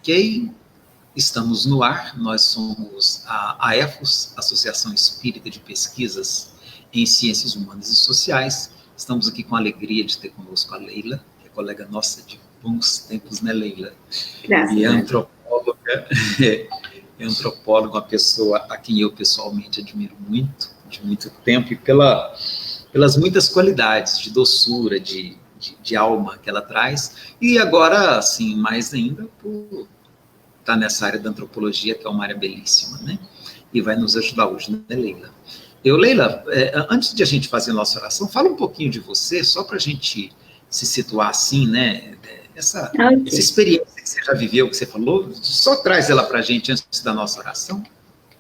Ok, estamos no ar, nós somos a AEFOS, Associação Espírita de Pesquisas em Ciências Humanas e Sociais. Estamos aqui com a alegria de ter conosco a Leila, que é colega nossa de bons tempos, né, Leila? Graças e antropóloga, uma pessoa a quem eu pessoalmente admiro muito, de muito tempo, e pelas muitas qualidades de doçura, de alma que ela traz, e agora, assim, mais ainda, por estar nessa área da antropologia, que é uma área belíssima, né? E vai nos ajudar hoje, né, Leila? Leila, antes de a gente fazer a nossa oração, fala um pouquinho de você, só para a gente se situar assim, né? Essa experiência que você já viveu, que você falou, só traz ela para a gente antes da nossa oração.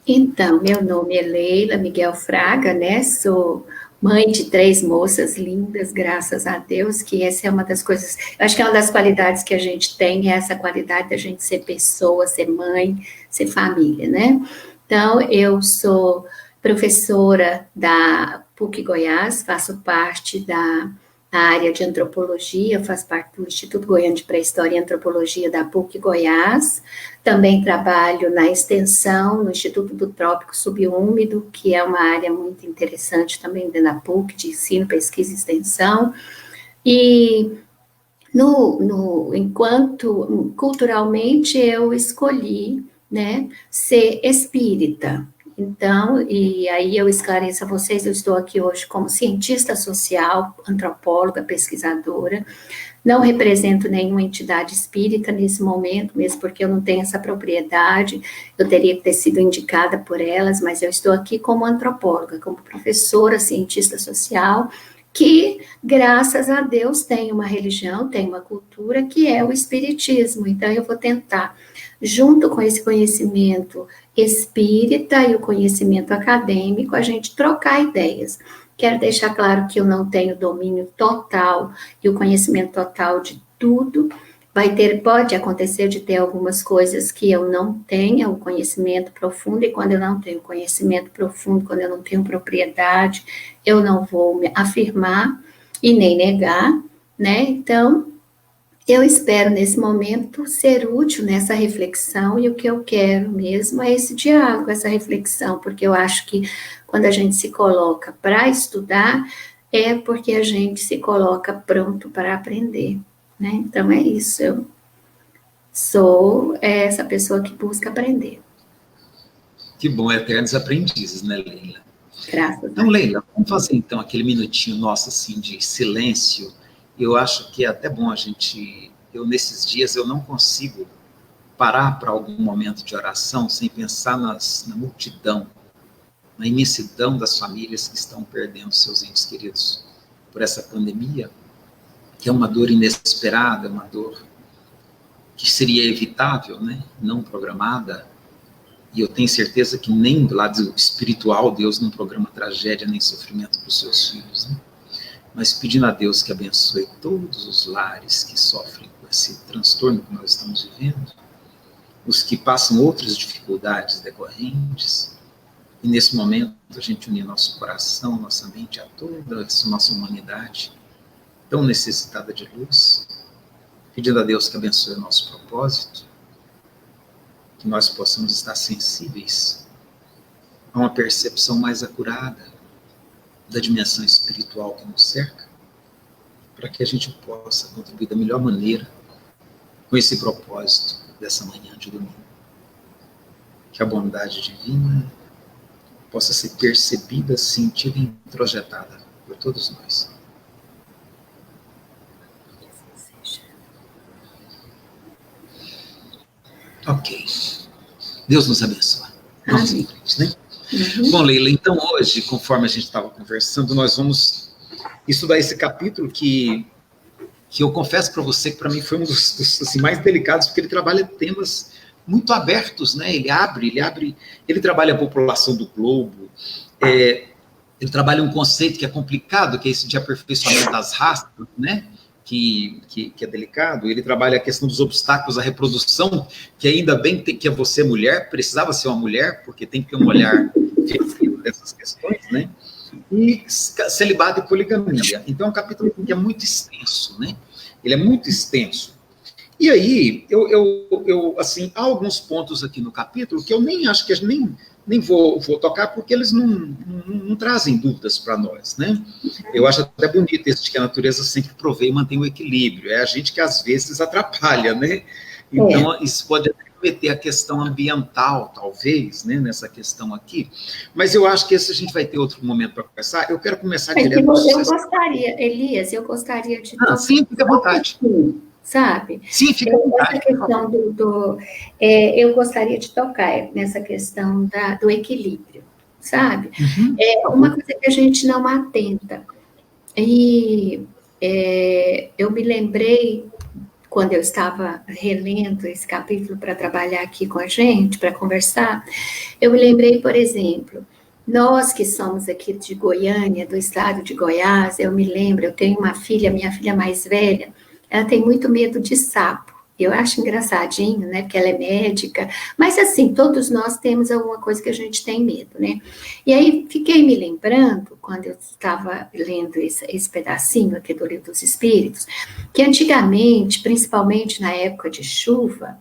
Então, meu nome é Leila Miguel Fraga, né? Sou mãe de 3 moças lindas, graças a Deus, que essa é uma das coisas, eu acho que é uma das qualidades que a gente tem, é essa qualidade da gente ser pessoa, ser mãe, ser família, né? Então, eu sou professora da PUC Goiás, faço parte da área de antropologia, faço parte do Instituto Goiano de Pré-História e Antropologia da PUC Goiás. Também trabalho na extensão, no Instituto do Trópico Subúmido, que é uma área muito interessante também dentro da PUC, de ensino, pesquisa e extensão. E enquanto culturalmente eu escolhi, né, ser espírita. Então, e aí eu esclareço a vocês, eu estou aqui hoje como cientista social, antropóloga, pesquisadora. Não represento nenhuma entidade espírita nesse momento, mesmo porque eu não tenho essa propriedade, eu teria que ter sido indicada por elas, mas eu estou aqui como antropóloga, como professora, cientista social, que, graças a Deus, tem uma religião, tem uma cultura, que é o espiritismo. Então, eu vou tentar, junto com esse conhecimento espírita e o conhecimento acadêmico, a gente trocar ideias. Quero deixar claro que eu não tenho domínio total e o conhecimento total de tudo. Pode acontecer de ter algumas coisas que eu não tenha o conhecimento profundo, e quando eu não tenho conhecimento profundo, quando eu não tenho propriedade, eu não vou me afirmar e nem negar, né? Então, eu espero nesse momento ser útil nessa reflexão, e o que eu quero mesmo é esse diálogo, essa reflexão, porque eu acho que quando a gente se coloca para estudar, é porque a gente se coloca pronto para aprender, né? Então é isso, eu sou essa pessoa que busca aprender. Que bom, eternos aprendizes, né, Leila? Graças a Deus. Então, Leila, vamos fazer então aquele minutinho nosso assim de silêncio. Eu acho que é até bom eu nesses dias eu não consigo parar para algum momento de oração sem pensar na multidão, na imensidão das famílias que estão perdendo seus entes queridos por essa pandemia, que é uma dor inesperada, uma dor que seria evitável, né? Não programada, e eu tenho certeza que nem do lado espiritual Deus não programa tragédia nem sofrimento para os seus filhos, né? Mas pedindo a Deus que abençoe todos os lares que sofrem com esse transtorno que nós estamos vivendo, os que passam outras dificuldades decorrentes, e nesse momento a gente unir nosso coração, nossa mente a toda essa nossa humanidade tão necessitada de luz, pedindo a Deus que abençoe o nosso propósito, que nós possamos estar sensíveis a uma percepção mais acurada da dimensão espiritual que nos cerca, para que a gente possa contribuir da melhor maneira com esse propósito dessa manhã de domingo. Que a bondade divina possa ser percebida, sentida e introjetada por todos nós. Ok. Deus nos abençoe. Vamos em frente, né? Uhum. Bom, Leila, então hoje, conforme a gente estava conversando, nós vamos estudar esse capítulo que eu confesso para você que para mim foi um dos assim, mais delicados, porque ele trabalha temas muito abertos, né? Ele trabalha a população do globo, ele trabalha um conceito que é complicado, que é esse de aperfeiçoamento das raças, né? Que é delicado. Ele trabalha a questão dos obstáculos à reprodução, que ainda bem que você mulher, precisava ser uma mulher, porque tem que ter um olhar dessas questões, né? E celibato e poligamia. Então é um capítulo que é muito extenso, né? Ele é muito extenso. E aí, assim, há alguns pontos aqui no capítulo que eu nem acho que nem vou tocar, porque eles não trazem dúvidas para nós, né? Eu acho até bonito isso de que a natureza sempre provê e mantém o equilíbrio. É a gente que às vezes atrapalha, né? Então, isso pode até meter a questão ambiental, talvez, né, nessa questão aqui, mas eu acho que esse a gente vai ter outro momento para conversar. Eu quero começar direto. Eu gostaria, Elias, eu gostaria de... Sim, fica à vontade. Sabe? Sim, fica à vontade. Essa questão eu gostaria de tocar nessa questão do equilíbrio, sabe? É uma coisa que a gente não atenta. E eu me lembrei, quando eu estava relendo esse capítulo para trabalhar aqui com a gente, para conversar, eu me lembrei, por exemplo, nós que somos aqui de Goiânia, do estado de Goiás, eu me lembro, eu tenho uma filha, minha filha mais velha, ela tem muito medo de sapo. Eu acho engraçadinho, né, porque ela é médica, mas assim, todos nós temos alguma coisa que a gente tem medo, né? E aí, fiquei me lembrando, quando eu estava lendo esse pedacinho aqui do Livro dos Espíritos, que antigamente, principalmente na época de chuva,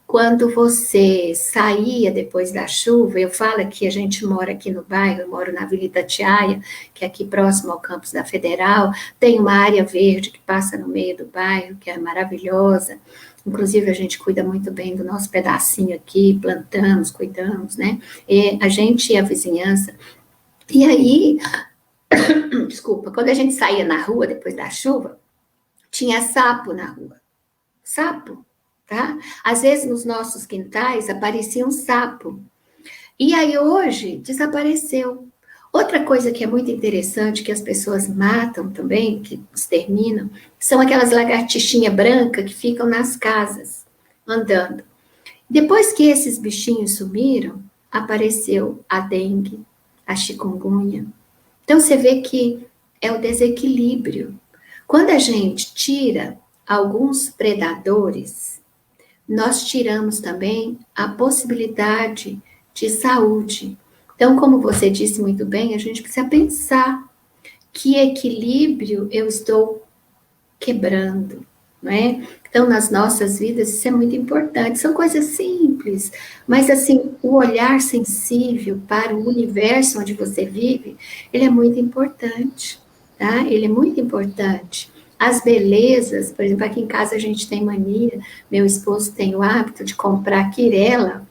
quando você saía depois da chuva, eu falo que a gente mora aqui no bairro, eu moro na Vila Itatiaia, que é aqui próximo ao campus da Federal, tem uma área verde que passa no meio do bairro, que é maravilhosa, inclusive a gente cuida muito bem do nosso pedacinho aqui, plantamos, cuidamos, né, e a gente e a vizinhança, e aí, desculpa, quando a gente saía na rua depois da chuva, tinha sapo na rua, sapo, tá? Às vezes nos nossos quintais aparecia um sapo. E aí hoje desapareceu. Outra coisa que é muito interessante, que as pessoas matam também, que exterminam, são aquelas lagartixinhas brancas que ficam nas casas, andando. Depois que esses bichinhos sumiram, apareceu a dengue, a chikungunya. Então você vê que é o desequilíbrio. Quando a gente tira alguns predadores, nós tiramos também a possibilidade de saúde. Então, como você disse muito bem, a gente precisa pensar que equilíbrio eu estou quebrando, não é? Então, nas nossas vidas, isso é muito importante. São coisas simples, mas, assim, o olhar sensível para o universo onde você vive, ele é muito importante, tá? Ele é muito importante. As belezas, por exemplo, aqui em casa a gente tem mania, meu esposo tem o hábito de comprar quirela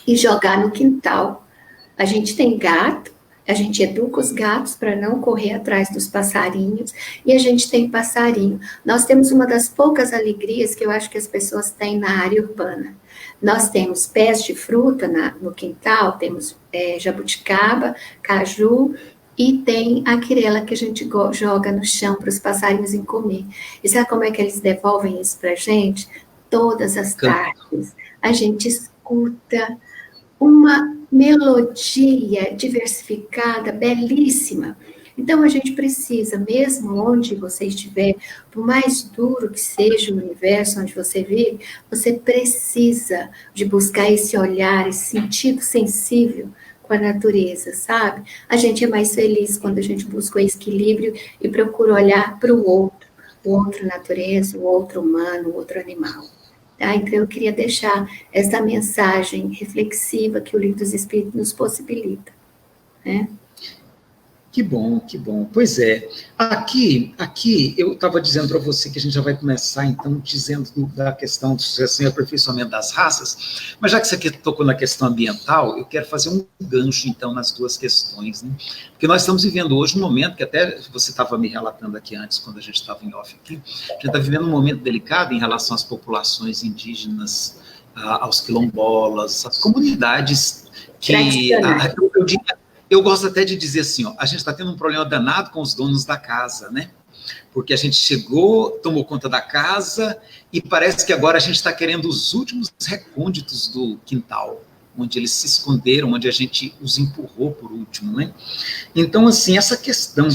e jogar no quintal. A gente tem gato, a gente educa os gatos para não correr atrás dos passarinhos, e a gente tem passarinho. Nós temos uma das poucas alegrias que eu acho que as pessoas têm na área urbana. Nós temos pés de fruta no quintal, temos jabuticaba, caju, e tem a quirela que a gente joga no chão para os passarinhos em comer. E sabe como é que eles devolvem isso para a gente? Todas as tardes a gente escuta uma melodia diversificada, belíssima. Então a gente precisa, mesmo onde você estiver, por mais duro que seja o universo onde você vive, você precisa de buscar esse olhar, esse sentido sensível com a natureza, sabe? A gente é mais feliz quando a gente busca o equilíbrio e procura olhar para o outro natureza, o outro humano, o outro animal. Tá? Então, eu queria deixar essa mensagem reflexiva que o Livro dos Espíritos nos possibilita, né? Que bom, que bom. Pois é, aqui eu estava dizendo para você que a gente já vai começar, então, dizendo da questão do sucesso e aperfeiçoamento das raças, mas já que você aqui tocou na questão ambiental, eu quero fazer um gancho, então, nas duas questões, né? Porque nós estamos vivendo hoje um momento que até você estava me relatando aqui antes, quando a gente estava em off aqui, a gente está vivendo um momento delicado em relação às populações indígenas, aos quilombolas, às comunidades que, eu diria, eu gosto até de dizer assim, ó, a gente está tendo um problema danado com os donos da casa, né? Porque a gente chegou, tomou conta da casa e parece que agora a gente está querendo os últimos recônditos do quintal, onde eles se esconderam, onde a gente os empurrou por último, né? Então, assim, essa questão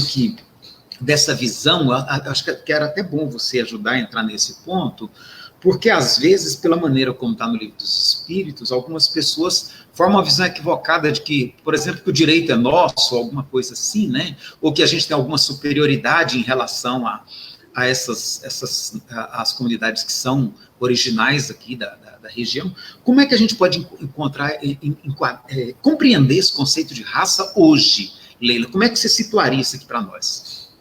dessa visão, acho que era até bom você ajudar a entrar nesse ponto, porque, às vezes, pela maneira como está no Livro dos Espíritos, algumas pessoas formam uma visão equivocada de que, por exemplo, que o direito é nosso, alguma coisa assim, né? Ou que a gente tem alguma superioridade em relação a as comunidades que são originais aqui da região, como é que a gente pode encontrar, compreender esse conceito de raça hoje, Leila? Como é que você situaria isso aqui para nós?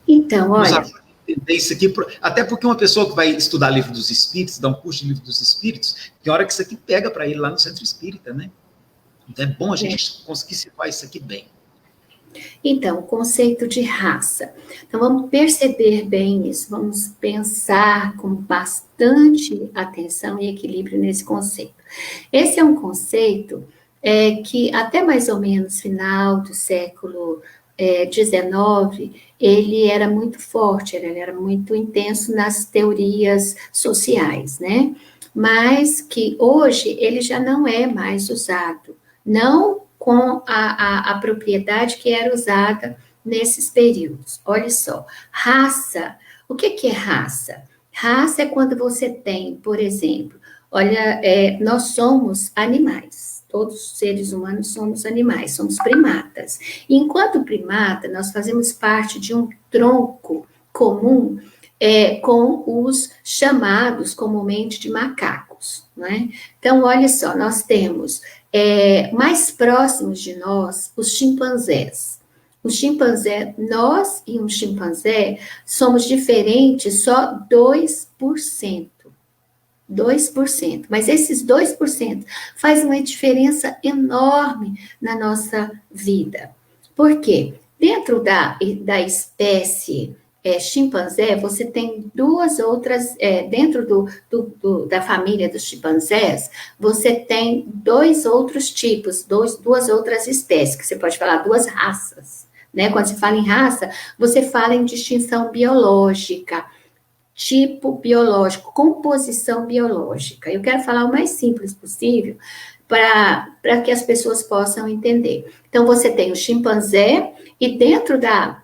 Então, olha... Entender isso aqui, até porque uma pessoa que vai estudar livro dos espíritos, dar um curso de livro dos espíritos, tem hora que isso aqui pega para ele lá no centro espírita, né? Então é bom a gente conseguir situar isso aqui bem. Então, o conceito de raça. Então, vamos perceber bem isso, vamos pensar com bastante atenção e equilíbrio nesse conceito. Esse é um conceito que até mais ou menos final do século XIX, ele era muito forte, ele era muito intenso nas teorias sociais, né? Mas que hoje ele já não é mais usado, não com a propriedade que era usada nesses períodos. Olha só, raça, o que é raça? Raça é quando você tem, por exemplo, olha, nós somos animais, todos os seres humanos somos animais, somos primatas. E enquanto primata, nós fazemos parte de um tronco comum com os chamados comumente de macacos, né? Então, olha só, nós temos mais próximos de nós os chimpanzés. O chimpanzé, nós e um chimpanzé somos diferentes só 2%. 2%. Mas esses 2% faz uma diferença enorme na nossa vida. Por quê? Dentro da espécie chimpanzé, você tem duas outras, dentro da família dos chimpanzés, você tem dois outros tipos, duas outras espécies, que você pode falar duas raças, né? Quando você fala em raça, você fala em distinção biológica, tipo biológico, composição biológica. Eu quero falar o mais simples possível para que as pessoas possam entender. Então, você tem o chimpanzé e dentro da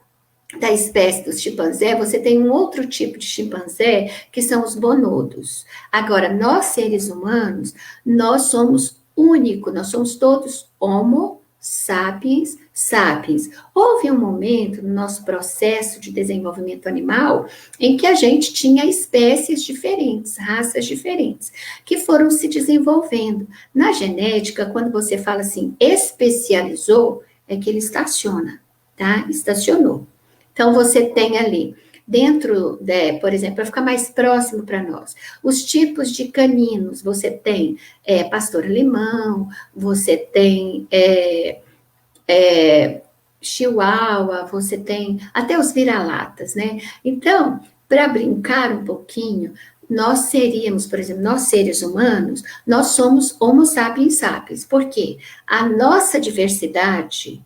espécie dos chimpanzé, você tem um outro tipo de chimpanzé, que são os bonodos. Agora, nós, seres humanos, nós somos únicos, nós somos todos homo sapiens sapiens. Houve um momento no nosso processo de desenvolvimento animal em que a gente tinha espécies diferentes, raças diferentes, que foram se desenvolvendo. Na genética, quando você fala assim, especializou, é que ele estaciona, tá? Estacionou. Então, você tem ali, dentro, por exemplo, para ficar mais próximo para nós, os tipos de caninos, você tem pastor alemão, você tem chihuahua, você tem até os vira-latas, né? Então, para brincar um pouquinho, nós seríamos, por exemplo, nós seres humanos, nós somos homo sapiens sapiens. Por quê? A nossa diversidade,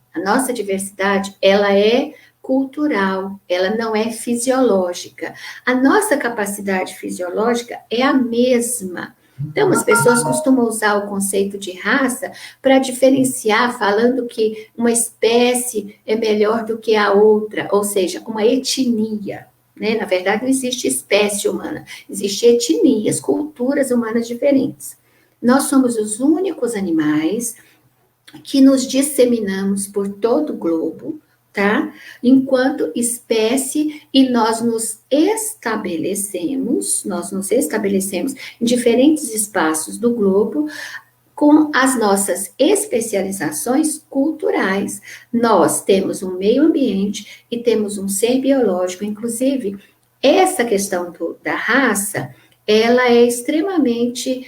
ela é cultural, ela não é fisiológica. A nossa capacidade fisiológica é a mesma. Então, as pessoas costumam usar o conceito de raça para diferenciar, falando que uma espécie é melhor do que a outra, ou seja, uma etnia. Né? Na verdade, não existe espécie humana, existem etnias, culturas humanas diferentes. Nós somos os únicos animais que nos disseminamos por todo o globo, tá? Enquanto espécie, e nós nos estabelecemos em diferentes espaços do globo, com as nossas especializações culturais. Nós temos um meio ambiente e temos um ser biológico, inclusive, essa questão da raça, ela é extremamente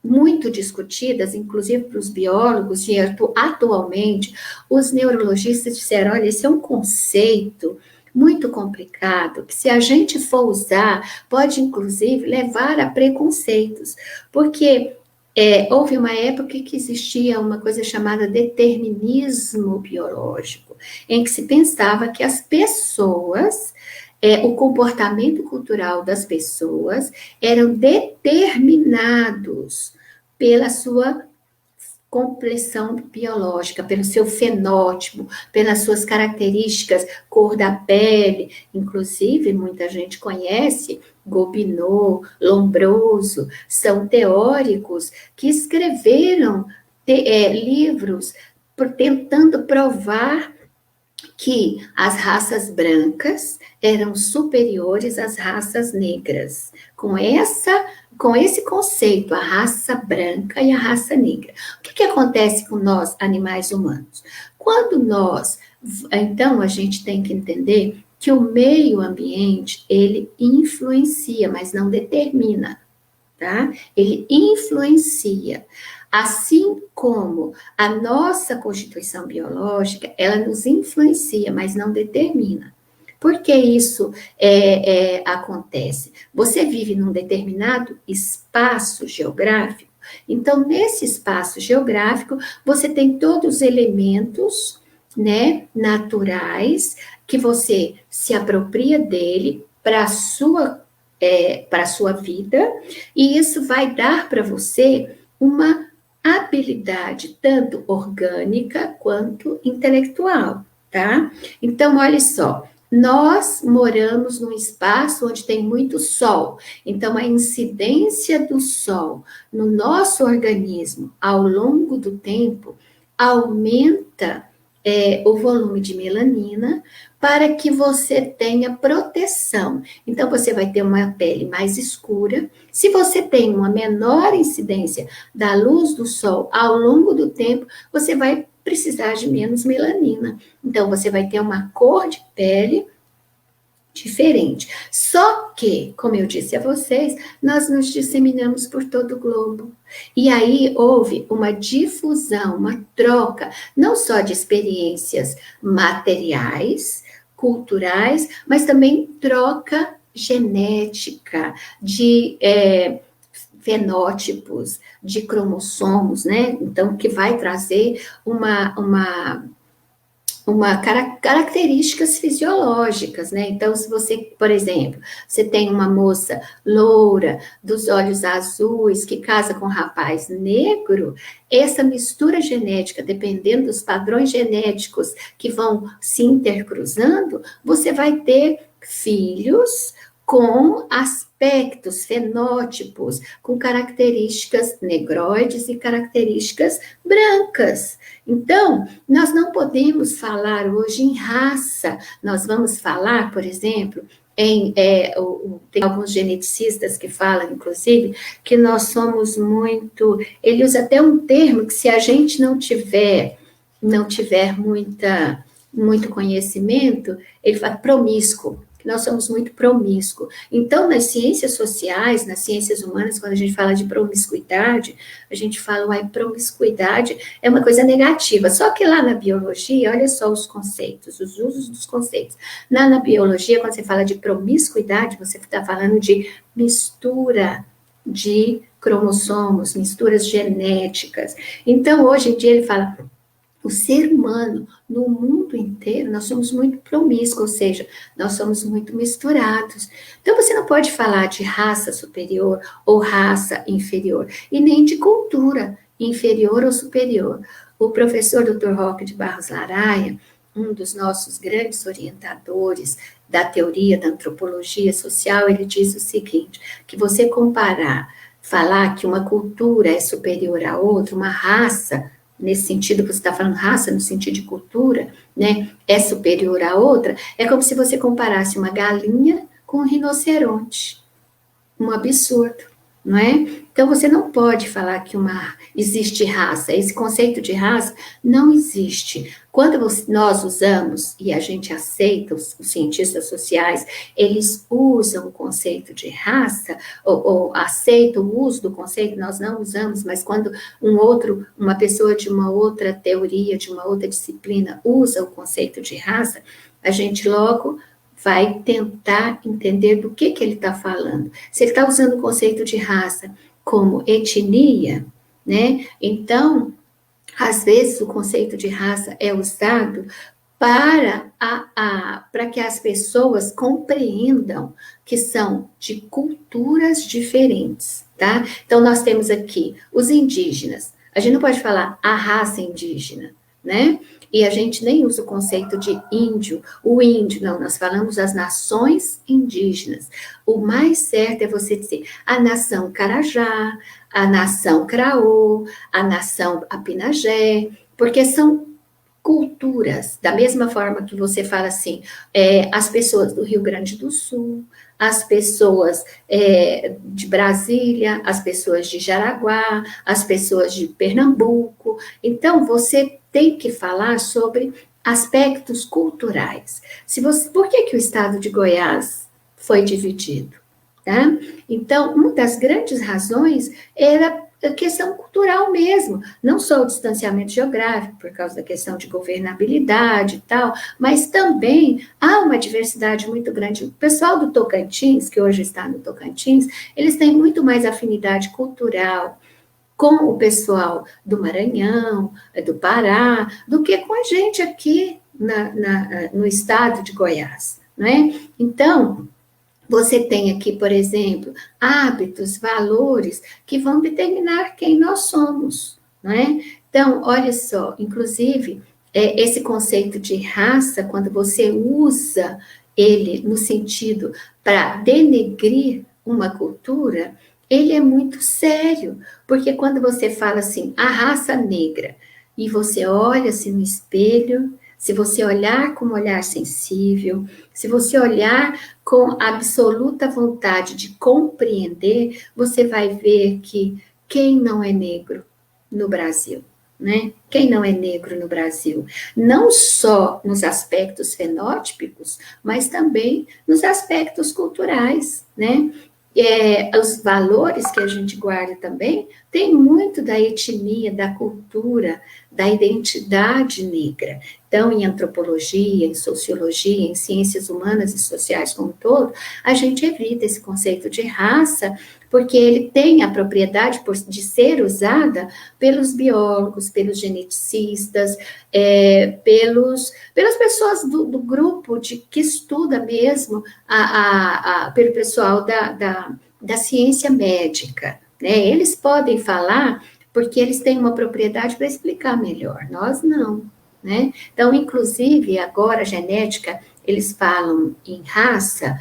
muito discutidas, inclusive para os biólogos, e atualmente os neurologistas disseram, olha, esse é um conceito muito complicado, que se a gente for usar, pode inclusive levar a preconceitos, porque houve uma época que existia uma coisa chamada determinismo biológico, em que se pensava que as pessoas, o comportamento cultural das pessoas eram determinados pela sua complexão biológica, pelo seu fenótipo, pelas suas características, cor da pele, inclusive muita gente conhece Gobineau, Lombroso, são teóricos que escreveram livros tentando provar que as raças brancas eram superiores às raças negras. Com esse conceito, a raça branca e a raça negra. O que acontece com nós, animais humanos? Então, a gente tem que entender que o meio ambiente, ele influencia, mas não determina, tá? Ele influencia. Assim como a nossa constituição biológica, ela nos influencia, mas não determina. Por que isso acontece? Você vive num determinado espaço geográfico, então, nesse espaço geográfico, você tem todos os elementos, né, naturais, que você se apropria dele para a sua vida, e isso vai dar para você uma habilidade tanto orgânica quanto intelectual, tá? Então, olha só, nós moramos num espaço onde tem muito sol, então a incidência do sol no nosso organismo ao longo do tempo aumenta o volume de melanina para que você tenha proteção. Então, você vai ter uma pele mais escura. Se você tem uma menor incidência da luz do sol ao longo do tempo, você vai precisar de menos melanina. Então, você vai ter uma cor de pele diferente. Só que, como eu disse a vocês, nós nos disseminamos por todo o globo. E aí houve uma difusão, uma troca, não só de experiências materiais, culturais, mas também troca genética de fenótipos, de cromossomos, né? Então, que vai trazer características fisiológicas, né? Então, se você, por exemplo, você tem uma moça loura, dos olhos azuis, que casa com um rapaz negro, essa mistura genética, dependendo dos padrões genéticos que vão se intercruzando, você vai ter filhos com aspectos, fenótipos, com características negroides e características brancas. Então, nós não podemos falar hoje em raça, nós vamos falar, por exemplo, tem alguns geneticistas que falam, inclusive, que nós somos muito... Ele usa até um termo que se a gente não tiver muito conhecimento, ele fala promíscuo. Nós somos muito promíscuos. Então, nas ciências sociais, nas ciências humanas, quando a gente fala de promiscuidade, a gente fala, promiscuidade é uma coisa negativa. Só que lá na biologia, olha só os conceitos, os usos dos conceitos. Na biologia, quando você fala de promiscuidade, você está falando de mistura de cromossomos, misturas genéticas. Então, hoje em dia, ele fala... O ser humano, no mundo inteiro, nós somos muito promíscuos, ou seja, nós somos muito misturados. Então, você não pode falar de raça superior ou raça inferior, e nem de cultura inferior ou superior. O professor Dr. Roque de Barros Laraia, um dos nossos grandes orientadores da teoria da antropologia social, ele diz o seguinte, que você falar que uma cultura é superior à outra, uma raça, nesse sentido que você está falando, raça, no sentido de cultura, né, é superior à outra, é como se você comparasse uma galinha com um rinoceronte. Um absurdo, não é? Então, você não pode falar que existe raça. Esse conceito de raça não existe. Quando nós usamos, e a gente aceita, os cientistas sociais, eles usam o conceito de raça, ou aceitam o uso do conceito, nós não usamos, mas quando uma pessoa de uma outra teoria, de uma outra disciplina, usa o conceito de raça, a gente logo vai tentar entender do que ele está falando. Se ele está usando o conceito de raça como etnia, né? Então, às vezes, o conceito de raça é usado para que as pessoas compreendam que são de culturas diferentes, tá? Então, nós temos aqui os indígenas. A gente não pode falar a raça indígena, né? E a gente nem usa o conceito de índio, o índio, não, nós falamos as nações indígenas. O mais certo é você dizer a nação Carajá, a nação Craô, a nação Apinagé, porque são culturas, da mesma forma que você fala assim, as pessoas do Rio Grande do Sul, as pessoas de Brasília, as pessoas de Jaraguá, as pessoas de Pernambuco. Então, você tem que falar sobre aspectos culturais. Por que o estado de Goiás foi dividido? Tá? Então, uma das grandes razões era a questão cultural mesmo, não só o distanciamento geográfico, por causa da questão de governabilidade e tal, mas também há uma diversidade muito grande. O pessoal do Tocantins, que hoje está no Tocantins, eles têm muito mais afinidade cultural com o pessoal do Maranhão, do Pará, do que com a gente aqui no estado de Goiás, né? Então, você tem aqui, por exemplo, hábitos, valores que vão determinar quem nós somos, não é? Então, olha só, inclusive, esse conceito de raça, quando você usa ele no sentido para denegrir uma cultura, ele é muito sério, porque quando você fala assim, a raça negra, e você olha-se no espelho, se você olhar com um olhar sensível, se você olhar com absoluta vontade de compreender, você vai ver que quem não é negro no Brasil, né? Quem não é negro no Brasil? Não só nos aspectos fenótipicos, mas também nos aspectos culturais, né? Os valores que a gente guarda também tem muito da etnia, da cultura, da identidade negra. Então, em antropologia, em sociologia, em ciências humanas e sociais como um todo, a gente evita esse conceito de raça, porque ele tem a propriedade de ser usada pelos biólogos, pelos geneticistas, pelas pessoas do grupo que estuda mesmo, pelo pessoal da ciência médica, né? Eles podem falar porque eles têm uma propriedade para explicar melhor, nós não, né? Então, inclusive, agora a genética, eles falam em raça,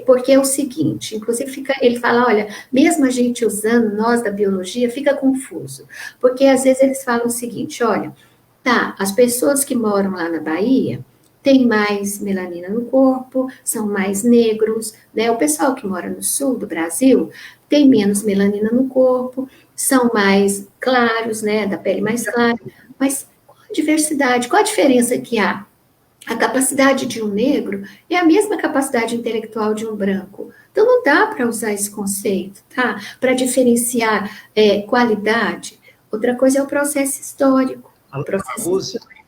porque é o seguinte, inclusive ele fala, olha, mesmo a gente usando, nós da biologia, fica confuso, porque às vezes eles falam o seguinte, olha, tá, as pessoas que moram lá na Bahia têm mais melanina no corpo, são mais negros, né? O pessoal que mora no sul do Brasil tem menos melanina no corpo, são mais claros, né? Da pele mais clara, mas qual a diversidade, qual a diferença que há? A capacidade de um negro é a mesma capacidade intelectual de um branco. Então, não dá para usar esse conceito, tá? Para diferenciar qualidade. Outra coisa é o processo histórico. O processo histórico,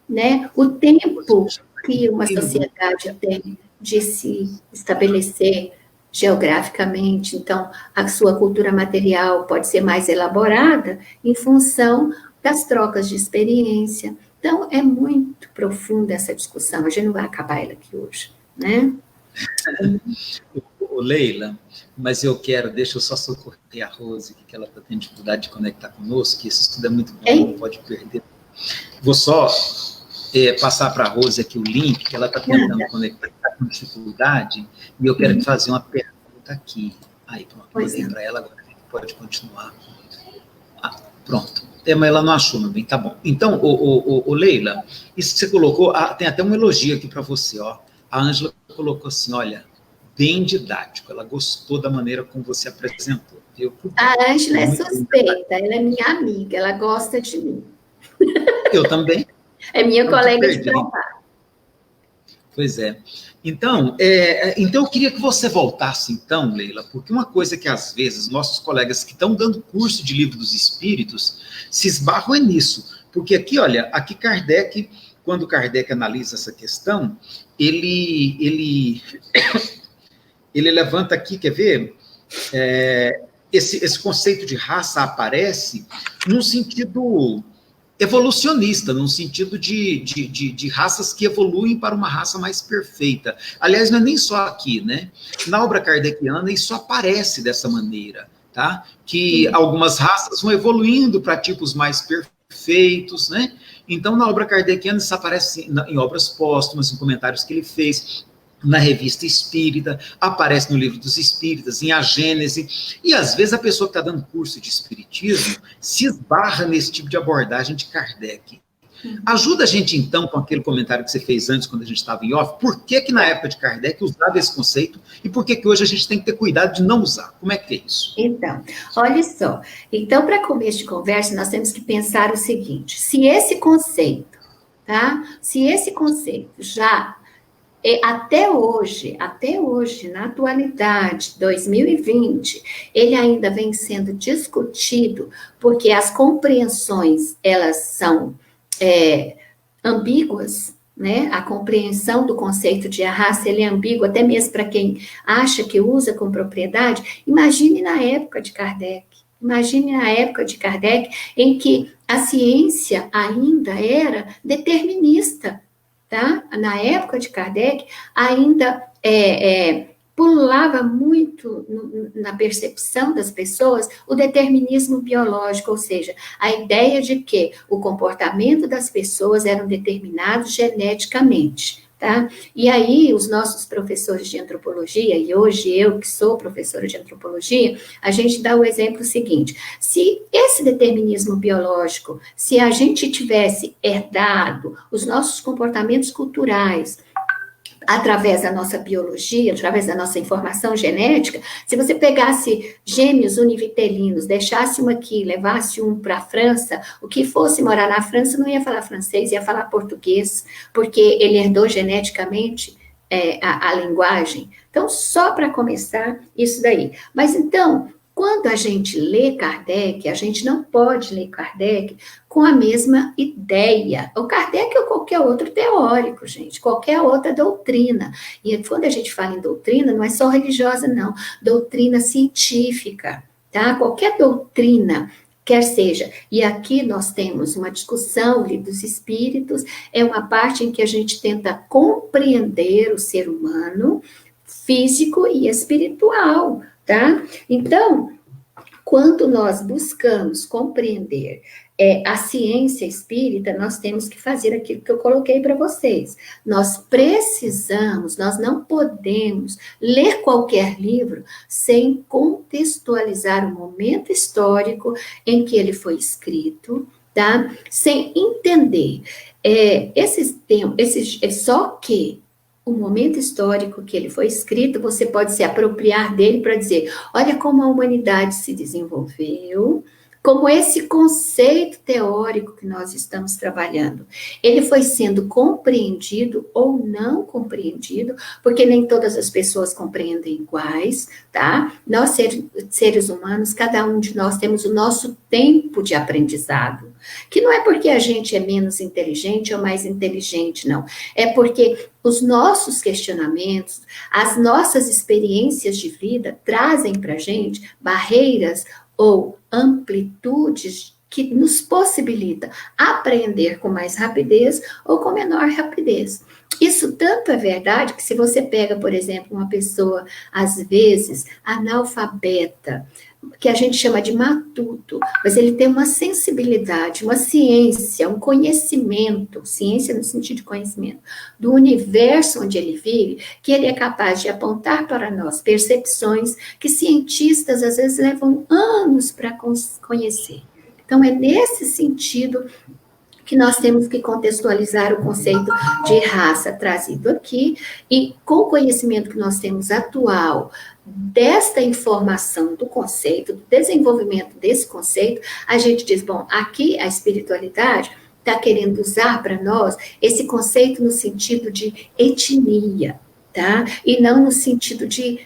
né? O tempo que uma sociedade tem de se estabelecer geograficamente. Então, a sua cultura material pode ser mais elaborada em função das trocas de experiência. Então, é muito profunda essa discussão, a gente não vai acabar ela aqui hoje, né? Leila, mas deixa eu só socorrer a Rose, que ela está tendo dificuldade de conectar conosco, que esse estudo é muito bom, não pode perder. Vou só passar para a Rose aqui o link, que ela está tentando conectar com dificuldade, e eu quero fazer uma pergunta aqui. Aí, pronto, mandei para ela, agora a gente pode continuar. Pronto. Mas ela não achou, meu bem, tá bom. Então, Leila, isso que você colocou, tem até um elogio aqui para você, ó. A Ângela colocou assim, olha, bem didático, ela gostou da maneira como você apresentou. A Ângela é suspeita, ela é minha amiga, ela gosta de mim. Eu também. É minha colega de trabalho. Pois é. Então, eu queria que você voltasse, então, Leila, porque uma coisa que, às vezes, nossos colegas que estão dando curso de Livro dos Espíritos se esbarram nisso. Porque aqui, olha, Kardec, quando Kardec analisa essa questão, ele levanta aqui, quer ver? Esse conceito de raça aparece num sentido evolucionista, no sentido de raças que evoluem para uma raça mais perfeita. Aliás, não é nem só aqui, né? Na obra kardeciana, isso aparece dessa maneira, tá? Que algumas raças vão evoluindo para tipos mais perfeitos, né? Então, na obra kardeciana, isso aparece em obras póstumas, em comentários que ele fez, na Revista Espírita, aparece no Livro dos Espíritas, em A Gênese, e às vezes a pessoa que está dando curso de espiritismo se esbarra nesse tipo de abordagem de Kardec. Ajuda a gente, então, com aquele comentário que você fez antes, quando a gente estava em off, por que que na época de Kardec usava esse conceito e por que que hoje a gente tem que ter cuidado de não usar? Como é que é isso? Então, olha só. Então, para começo de conversa, nós temos que pensar o seguinte: se esse conceito, tá? Se esse conceito já até hoje, na atualidade, 2020, ele ainda vem sendo discutido, porque as compreensões, elas são ambíguas, né? A compreensão do conceito de raça, ele é ambíguo, até mesmo para quem acha que usa com propriedade. Imagine na época de Kardec. Imagine na época de Kardec, em que a ciência ainda era determinista. Tá? Na época de Kardec, ainda pulava muito na percepção das pessoas o determinismo biológico, ou seja, a ideia de que o comportamento das pessoas eram determinados geneticamente. Tá? E aí, os nossos professores de antropologia, e hoje eu que sou professora de antropologia, a gente dá o exemplo seguinte: se esse determinismo biológico, se a gente tivesse herdado os nossos comportamentos culturais, através da nossa biologia, através da nossa informação genética, se você pegasse gêmeos univitelinos, deixasse um aqui, levasse um para a França, o que fosse morar na França não ia falar francês, ia falar português, porque ele herdou geneticamente a linguagem. Então, só para começar, isso daí. Mas então, quando a gente lê Kardec, a gente não pode ler Kardec com a mesma ideia. O Kardec ou qualquer outro teórico, gente, qualquer outra doutrina. E quando a gente fala em doutrina, não é só religiosa, não. Doutrina científica, tá? Qualquer doutrina, quer seja. E aqui nós temos uma discussão, o Livro dos Espíritos, é uma parte em que a gente tenta compreender o ser humano, físico e espiritual, tá? Então, quando nós buscamos compreender a ciência espírita, nós temos que fazer aquilo que eu coloquei para vocês. Nós precisamos, nós não podemos ler qualquer livro sem contextualizar o momento histórico em que ele foi escrito, tá? Sem entender só que o momento histórico que ele foi escrito, você pode se apropriar dele para dizer, olha como a humanidade se desenvolveu, como esse conceito teórico que nós estamos trabalhando, ele foi sendo compreendido ou não compreendido, porque nem todas as pessoas compreendem iguais, tá? Nós, seres humanos, cada um de nós temos o nosso tempo de aprendizado, que não é porque a gente é menos inteligente ou mais inteligente, não. É porque os nossos questionamentos, as nossas experiências de vida trazem para a gente barreiras ou amplitudes que nos possibilita aprender com mais rapidez ou com menor rapidez. Isso tanto é verdade que se você pega, por exemplo, uma pessoa, às vezes, analfabeta, que a gente chama de matuto, mas ele tem uma sensibilidade, uma ciência, um conhecimento, ciência no sentido de conhecimento, do universo onde ele vive, que ele é capaz de apontar para nós percepções que cientistas às vezes levam anos para conhecer. Então, é nesse sentido que nós temos que contextualizar o conceito de raça trazido aqui, e com o conhecimento que nós temos atual, desta informação do conceito, do desenvolvimento desse conceito, a gente diz, bom, aqui a espiritualidade está querendo usar para nós esse conceito no sentido de etnia, tá? E não no sentido de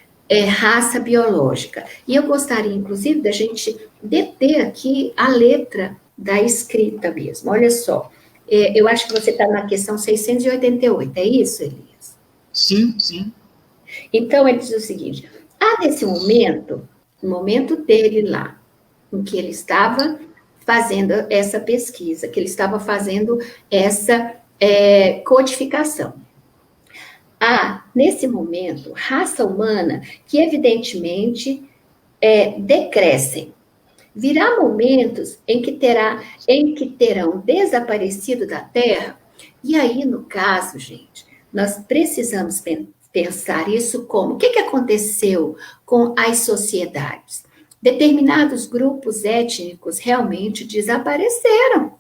raça biológica. E eu gostaria, inclusive, da gente deter aqui a letra da escrita mesmo. Olha só, eu acho que você está na questão 688, é isso, Elias? Sim, sim. Então, ele diz o seguinte, nesse momento, no momento dele lá, em que ele estava fazendo essa pesquisa, que ele estava fazendo essa codificação. Nesse momento, raça humana que evidentemente decrescem. Virá momentos em que terão desaparecido da Terra, e aí, no caso, gente, nós precisamos pensar isso como, o que aconteceu com as sociedades? Determinados grupos étnicos realmente desapareceram,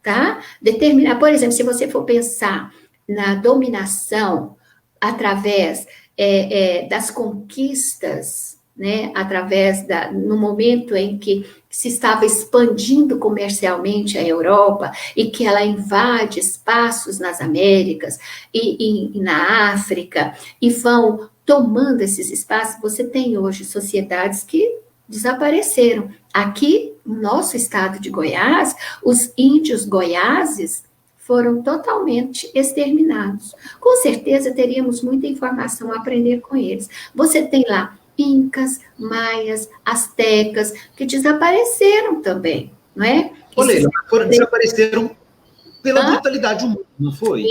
tá? Determinar, por exemplo, se você for pensar na dominação através das conquistas, né, no momento em que se estava expandindo comercialmente a Europa e que ela invade espaços nas Américas e na África e vão tomando esses espaços, você tem hoje sociedades que desapareceram. Aqui, no nosso estado de Goiás, os índios goiáses foram totalmente exterminados. Com certeza teríamos muita informação a aprender com eles. Você tem lá incas, maias, astecas, que desapareceram também, não é? Olha, desapareceram pela brutalidade humana, não foi?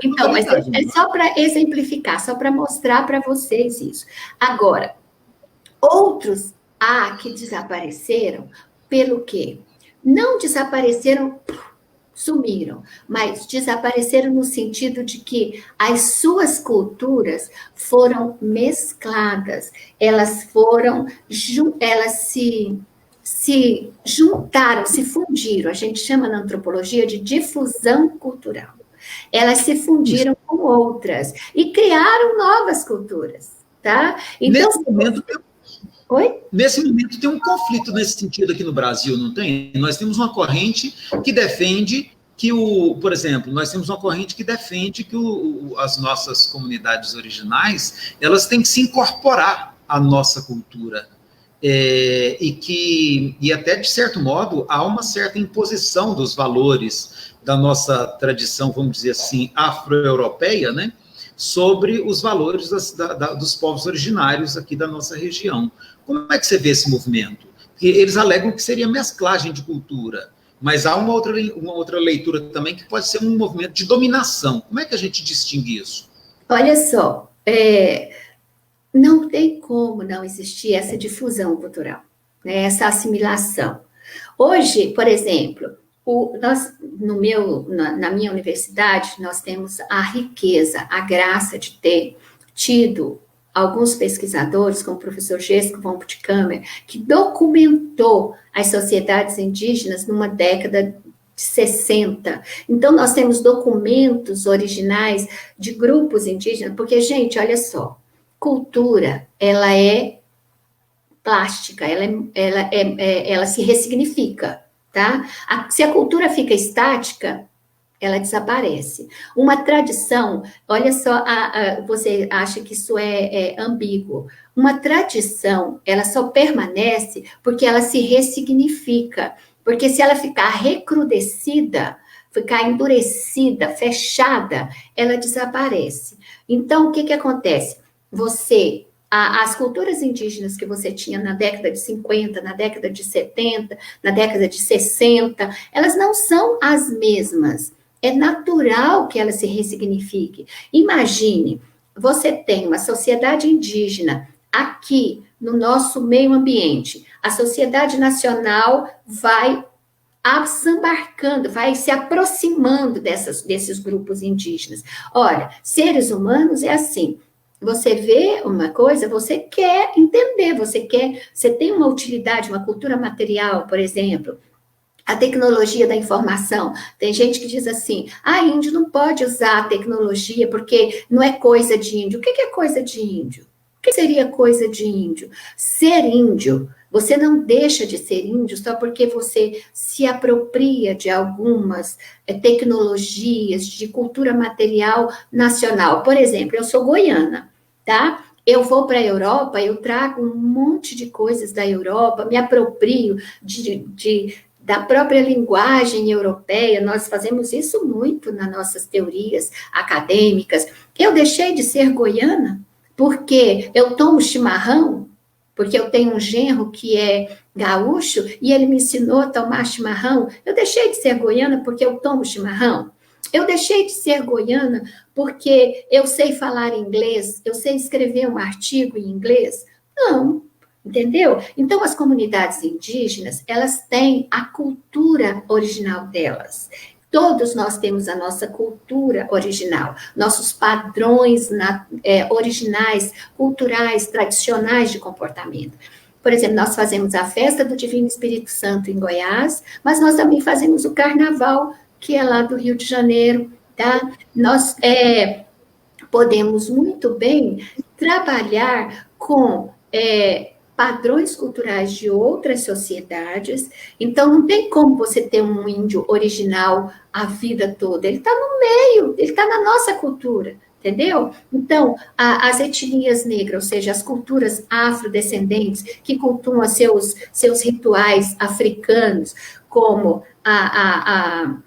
Então, mas é só para exemplificar, só para mostrar para vocês isso. Agora, outros que desapareceram, pelo quê? Não desapareceram, sumiram, mas desapareceram no sentido de que as suas culturas foram mescladas, elas se juntaram, se fundiram, a gente chama na antropologia de difusão cultural. Elas se fundiram com outras e criaram novas culturas, tá? Então, nesse momento tem um conflito nesse sentido aqui no Brasil, não tem? Nós temos uma corrente que defende que por exemplo, nós temos uma corrente que defende que as nossas comunidades originais, elas têm que se incorporar à nossa cultura. E até, de certo modo, há uma certa imposição dos valores da nossa tradição, vamos dizer assim, afro-europeia, né, sobre os valores dos povos originários aqui da nossa região. Como é que você vê esse movimento? Porque eles alegam que seria mesclagem de cultura, mas há uma outra leitura também que pode ser um movimento de dominação. Como é que a gente distingue isso? Olha só, não tem como não existir essa difusão cultural, né, essa assimilação. Hoje, por exemplo, na minha universidade, nós temos a riqueza, a graça de ter tido alguns pesquisadores, como o professor Jéssico von Puttkamer, que documentou as sociedades indígenas numa década de 60. Então, nós temos documentos originais de grupos indígenas, porque, gente, olha só, cultura, ela é plástica, ela se ressignifica, tá? Se a cultura fica estática, ela desaparece. Uma tradição, olha só, você acha que isso é ambíguo. Uma tradição, ela só permanece porque ela se ressignifica. Porque se ela ficar recrudescida, ficar endurecida, fechada, ela desaparece. Então, o que acontece? As culturas indígenas que você tinha na década de 50, na década de 70, na década de 60, elas não são as mesmas. É natural que ela se ressignifique. Imagine, você tem uma sociedade indígena aqui no nosso meio ambiente. A sociedade nacional vai desembarcando, vai se aproximando desses grupos indígenas. Olha, seres humanos é assim. Você vê uma coisa, você quer entender, você tem uma utilidade, uma cultura material, por exemplo. A tecnologia da informação. Tem gente que diz assim, índio não pode usar a tecnologia porque não é coisa de índio. O que é coisa de índio? O que seria coisa de índio? Ser índio, você não deixa de ser índio só porque você se apropria de algumas tecnologias de cultura material nacional. Por exemplo, eu sou goiana, tá? Eu vou para a Europa, eu trago um monte de coisas da Europa, me aproprio da própria linguagem europeia, nós fazemos isso muito nas nossas teorias acadêmicas. Eu deixei de ser goiana porque eu tomo chimarrão, porque eu tenho um genro que é gaúcho e ele me ensinou a tomar chimarrão. Eu deixei de ser goiana porque eu tomo chimarrão. Eu deixei de ser goiana porque eu sei falar inglês, eu sei escrever um artigo em inglês. Não. Entendeu? Então, as comunidades indígenas, elas têm a cultura original delas. Todos nós temos a nossa cultura original, nossos padrões originais, culturais, tradicionais de comportamento. Por exemplo, nós fazemos a festa do Divino Espírito Santo em Goiás, mas nós também fazemos o carnaval, que é lá do Rio de Janeiro, tá? Nós podemos muito bem trabalhar com padrões culturais de outras sociedades. Então, não tem como você ter um índio original a vida toda. Ele está no meio, ele está na nossa cultura, entendeu? Então, as etnias negras, ou seja, as culturas afrodescendentes, que cultuam seus rituais africanos, como a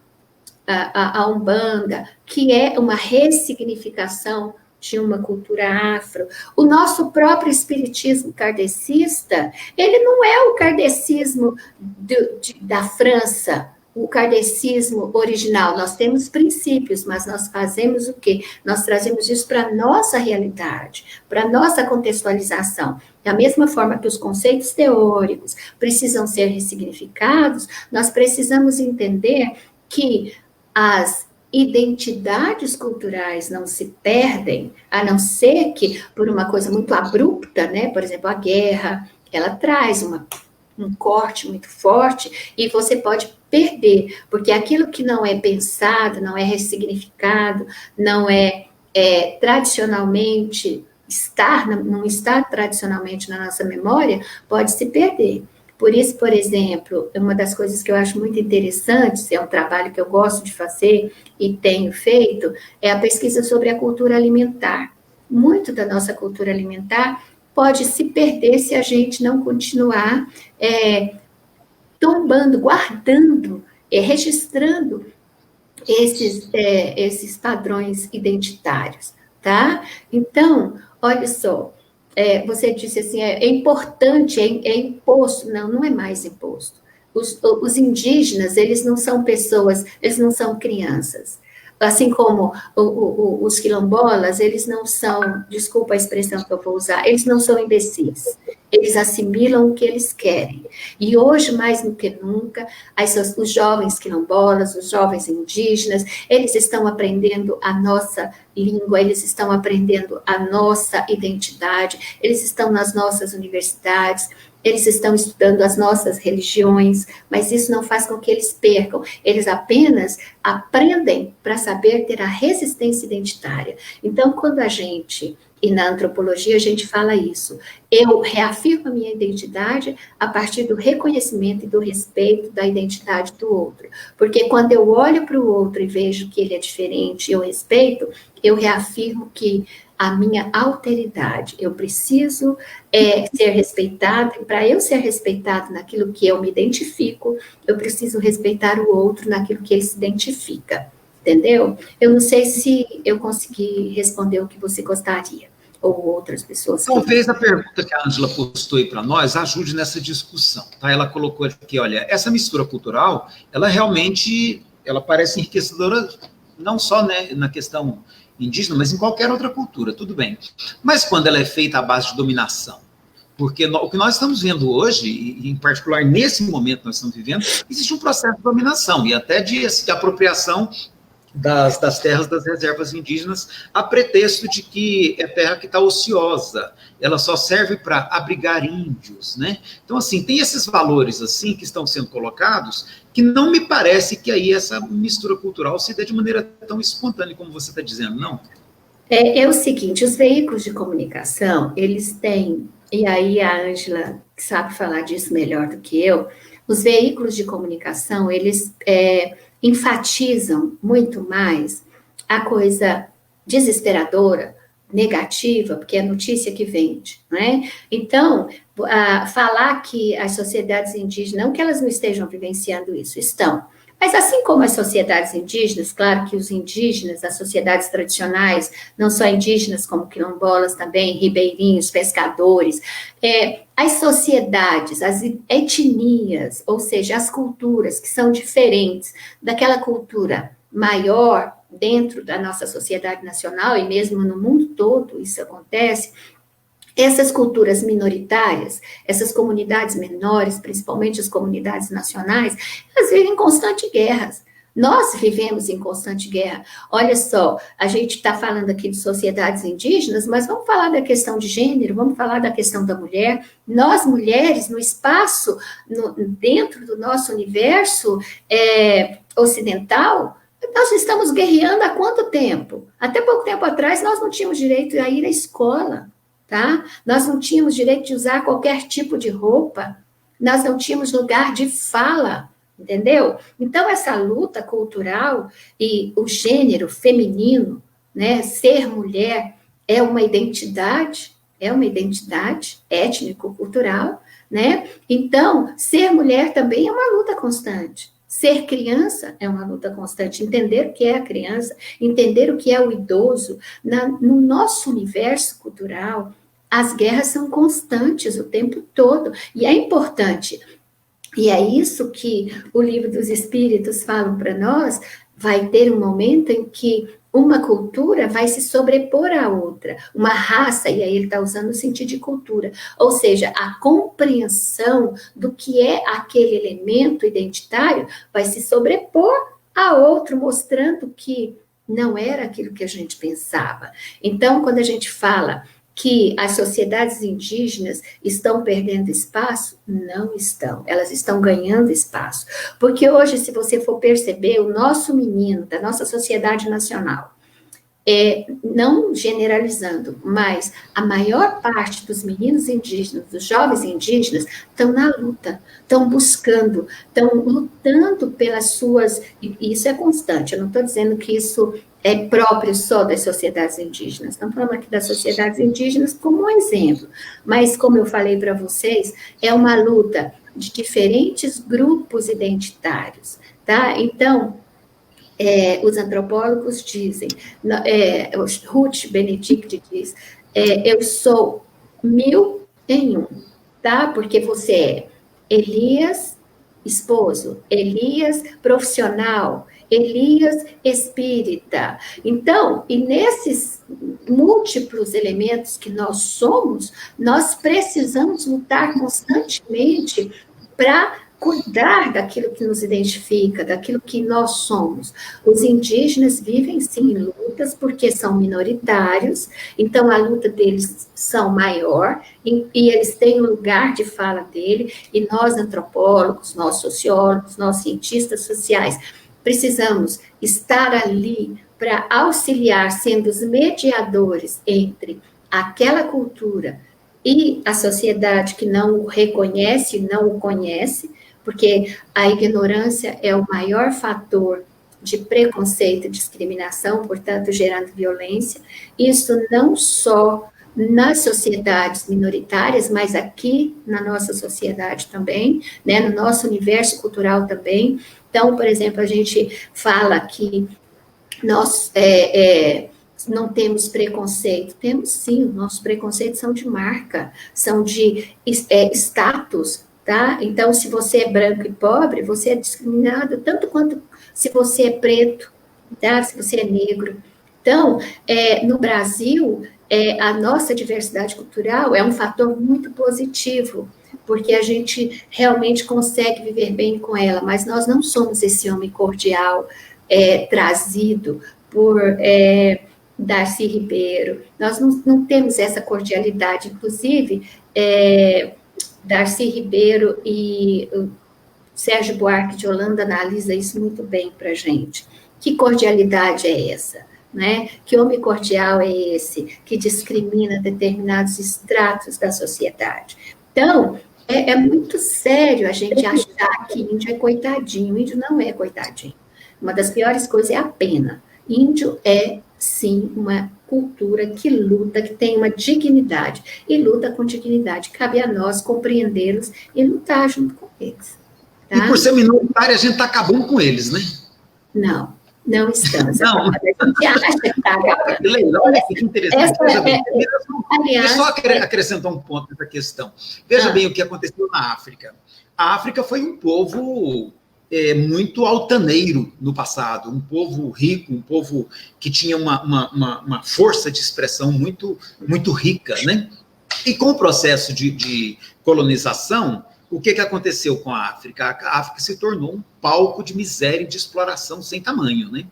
Umbanda, que é uma ressignificação de uma cultura afro. O nosso próprio espiritismo kardecista, ele não é o kardecismo da França, o kardecismo original. Nós temos princípios, mas nós fazemos o quê? Nós trazemos isso para a nossa realidade, para a nossa contextualização. Da mesma forma que os conceitos teóricos precisam ser ressignificados, nós precisamos entender que as identidades culturais não se perdem, a não ser que por uma coisa muito abrupta, né? Por exemplo, a guerra, ela traz um corte muito forte e você pode perder, porque aquilo que não é pensado, não é ressignificado, não tradicionalmente não está tradicionalmente na nossa memória, pode se perder. Por isso, por exemplo, uma das coisas que eu acho muito interessante, é um trabalho que eu gosto de fazer e tenho feito, é a pesquisa sobre a cultura alimentar. Muito da nossa cultura alimentar pode se perder se a gente não continuar tombando, guardando, registrando esses padrões identitários, tá? Então, olha só, você disse assim, é importante, é imposto. Não, não é mais imposto. Os indígenas, eles não são pessoas, eles não são crianças. Assim como os quilombolas, eles não são, desculpa a expressão que eu vou usar, eles não são imbecis. Eles assimilam o que eles querem. E hoje, mais do que nunca, os jovens quilombolas, os jovens indígenas, eles estão aprendendo a nossa língua, eles estão aprendendo a nossa identidade, eles estão nas nossas universidades, eles estão estudando as nossas religiões, mas isso não faz com que eles percam. Eles apenas aprendem para saber ter a resistência identitária. Então, quando e na antropologia a gente fala isso, eu reafirmo a minha identidade a partir do reconhecimento e do respeito da identidade do outro. Porque quando eu olho para o outro e vejo que ele é diferente, eu respeito, eu reafirmo que a minha alteridade, eu preciso ser respeitado, e para eu ser respeitado naquilo que eu me identifico, eu preciso respeitar o outro naquilo que ele se identifica, entendeu? Eu não sei se eu consegui responder o que você gostaria, ou outras pessoas. Talvez a pergunta que a Ângela postou aí para nós ajude nessa discussão, tá? Ela colocou aqui, olha, essa mistura cultural, ela realmente, ela parece enriquecedora, não só, né, na questão indígena, mas em qualquer outra cultura, tudo bem. Mas quando ela é feita à base de dominação, porque o que nós estamos vendo hoje, e em particular nesse momento que nós estamos vivendo, existe um processo de dominação e até de apropriação das terras das reservas indígenas, a pretexto de que é terra que está ociosa, ela só serve para abrigar índios, né? Então, assim, tem esses valores, assim, que estão sendo colocados, que não me parece que aí essa mistura cultural se dê de maneira tão espontânea como você está dizendo, não? É o seguinte, os veículos de comunicação, eles têm, e aí a Ângela sabe falar disso melhor do que eu, os veículos de comunicação, eles enfatizam muito mais a coisa desesperadora, negativa, porque é a notícia que vende, não é? Então, falar que as sociedades indígenas, não que elas não estejam vivenciando isso, estão, mas assim como as sociedades indígenas, claro que os indígenas, as sociedades tradicionais, não só indígenas como quilombolas também, ribeirinhos, pescadores, as sociedades, as etnias, ou seja, as culturas que são diferentes daquela cultura maior dentro da nossa sociedade nacional e mesmo no mundo todo isso acontece. Essas culturas minoritárias, essas comunidades menores, principalmente as comunidades nacionais, elas vivem em constante guerras. Nós vivemos em constante guerra. Olha só, a gente está falando aqui de sociedades indígenas, mas vamos falar da questão de gênero, vamos falar da questão da mulher. Nós, mulheres, no espaço, dentro do nosso universo ocidental, nós estamos guerreando há quanto tempo? Até pouco tempo atrás, nós não tínhamos direito a ir à escola, tá? Nós não tínhamos direito de usar qualquer tipo de roupa, nós não tínhamos lugar de fala, entendeu? Então, essa luta cultural e o gênero feminino, né, ser mulher é uma identidade étnico-cultural, né? Então, ser mulher também é uma luta constante. Ser criança é uma luta constante. Entender o que é a criança, entender o que é o idoso. No nosso universo cultural, as guerras são constantes o tempo todo. E é importante. E é isso que o Livro dos Espíritos falam para nós, vai ter um momento em que uma cultura vai se sobrepor à outra, uma raça, e aí ele está usando o sentido de cultura, ou seja, a compreensão do que é aquele elemento identitário vai se sobrepor a outro, mostrando que não era aquilo que a gente pensava. Então, quando a gente fala que as sociedades indígenas estão perdendo espaço, não estão, elas estão ganhando espaço, porque hoje, se você for perceber, o nosso menino, da nossa sociedade nacional, não generalizando, mas a maior parte dos meninos indígenas, dos jovens indígenas, estão na luta, estão buscando, estão lutando pelas suas, e isso é constante, eu não estou dizendo que isso é próprio só das sociedades indígenas, estamos falando aqui das sociedades indígenas como um exemplo, mas como eu falei para vocês, é uma luta de diferentes grupos identitários, tá? Então, os antropólogos dizem, Ruth Benedict diz, eu sou 1000 em um, tá? Porque você é Elias, esposo, Elias, profissional, Elias, espírita. Então, e nesses múltiplos elementos que nós somos, nós precisamos lutar constantemente para cuidar daquilo que nos identifica, daquilo que nós somos. Os indígenas vivem, sim, lutas, porque são minoritários, então a luta deles são maior, e eles têm um lugar de fala dele, e nós, antropólogos, nós, sociólogos, nós, cientistas sociais, precisamos estar ali para auxiliar, sendo os mediadores entre aquela cultura e a sociedade que não o reconhece, não o conhece, porque a ignorância é o maior fator de preconceito e discriminação, portanto, gerando violência. Isso não só nas sociedades minoritárias, mas aqui na nossa sociedade também, né, no nosso universo cultural também. Então, por exemplo, a gente fala que nós não temos preconceito. Temos sim, nossos preconceitos são de marca, são de status, tá? Então, se você é branco e pobre, você é discriminado tanto quanto se você é preto, tá? Se você é negro. Então, no Brasil, a nossa diversidade cultural é um fator muito positivo, porque a gente realmente consegue viver bem com ela, mas nós não somos esse homem cordial trazido por Darcy Ribeiro, nós não temos essa cordialidade, inclusive Darcy Ribeiro e Sérgio Buarque de Holanda analisa isso muito bem para a gente. Que cordialidade é essa? Né? Que homem cordial é esse que discrimina determinados estratos da sociedade? Então, é muito sério a gente achar que índio é coitadinho. Índio não é coitadinho. Uma das piores coisas é a pena. Índio é, sim, uma cultura que luta, que tem uma dignidade, e luta com dignidade. Cabe a nós compreendê-los e lutar junto com eles. Tá? E por ser minoritário, a gente está acabando com eles, né? Não estamos. Não. A gente acha que está acabando. Olha que interessante. Aliás, só acrescentar um ponto nessa questão. Veja bem o que aconteceu na África. A África foi um povo muito altaneiro no passado, um povo rico, um povo que tinha uma força de expressão muito, muito rica, né? E com o processo de colonização, o que aconteceu com a África? A África se tornou um palco de miséria e de exploração sem tamanho, né?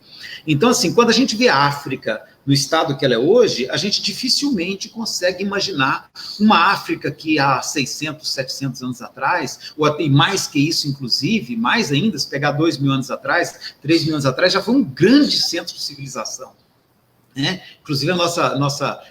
Então, assim, quando a gente vê a África no estado que ela é hoje, a gente dificilmente consegue imaginar uma África que há 600, 700 anos atrás, ou até mais que isso, inclusive, mais ainda, se pegar 2.000 anos atrás, 3.000 anos atrás, já foi um grande centro de civilização. Né? Inclusive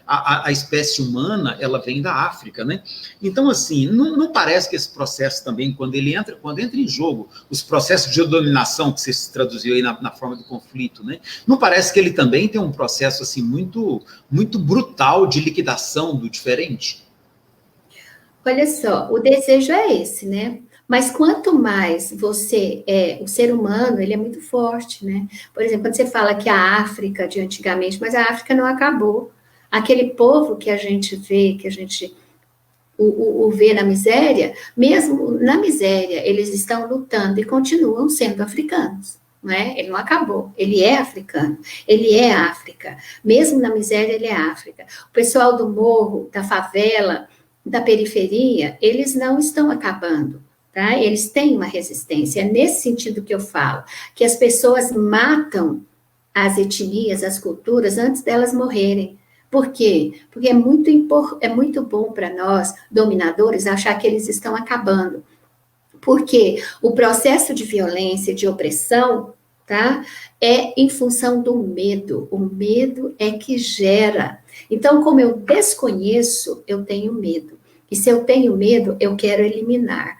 a espécie humana, ela vem da África, né? Então, assim, não parece que esse processo também, quando entra em jogo os processos de dominação que você se traduziu aí na forma do conflito, né? Não parece que ele também tem um processo assim muito brutal de liquidação do diferente? Olha só, o desejo é esse, né? Mas quanto mais você o ser humano, ele é muito forte, né? Por exemplo, quando você fala que a África de antigamente, mas a África não acabou. Aquele povo que a gente vê, que a gente o vê na miséria, mesmo na miséria, eles estão lutando e continuam sendo africanos. Não é? Ele não acabou, ele é africano, ele é África. Mesmo na miséria, ele é África. O pessoal do morro, da favela, da periferia, eles não estão acabando. Tá? Eles têm uma resistência. É nesse sentido que eu falo, que as pessoas matam as etnias, as culturas, antes delas morrerem. Por quê? Porque é muito bom para nós, dominadores, achar que eles estão acabando. Porque o processo de violência, de opressão, tá? É em função do medo. O medo é que gera. Então, como eu desconheço, eu tenho medo. E se eu tenho medo, eu quero eliminar.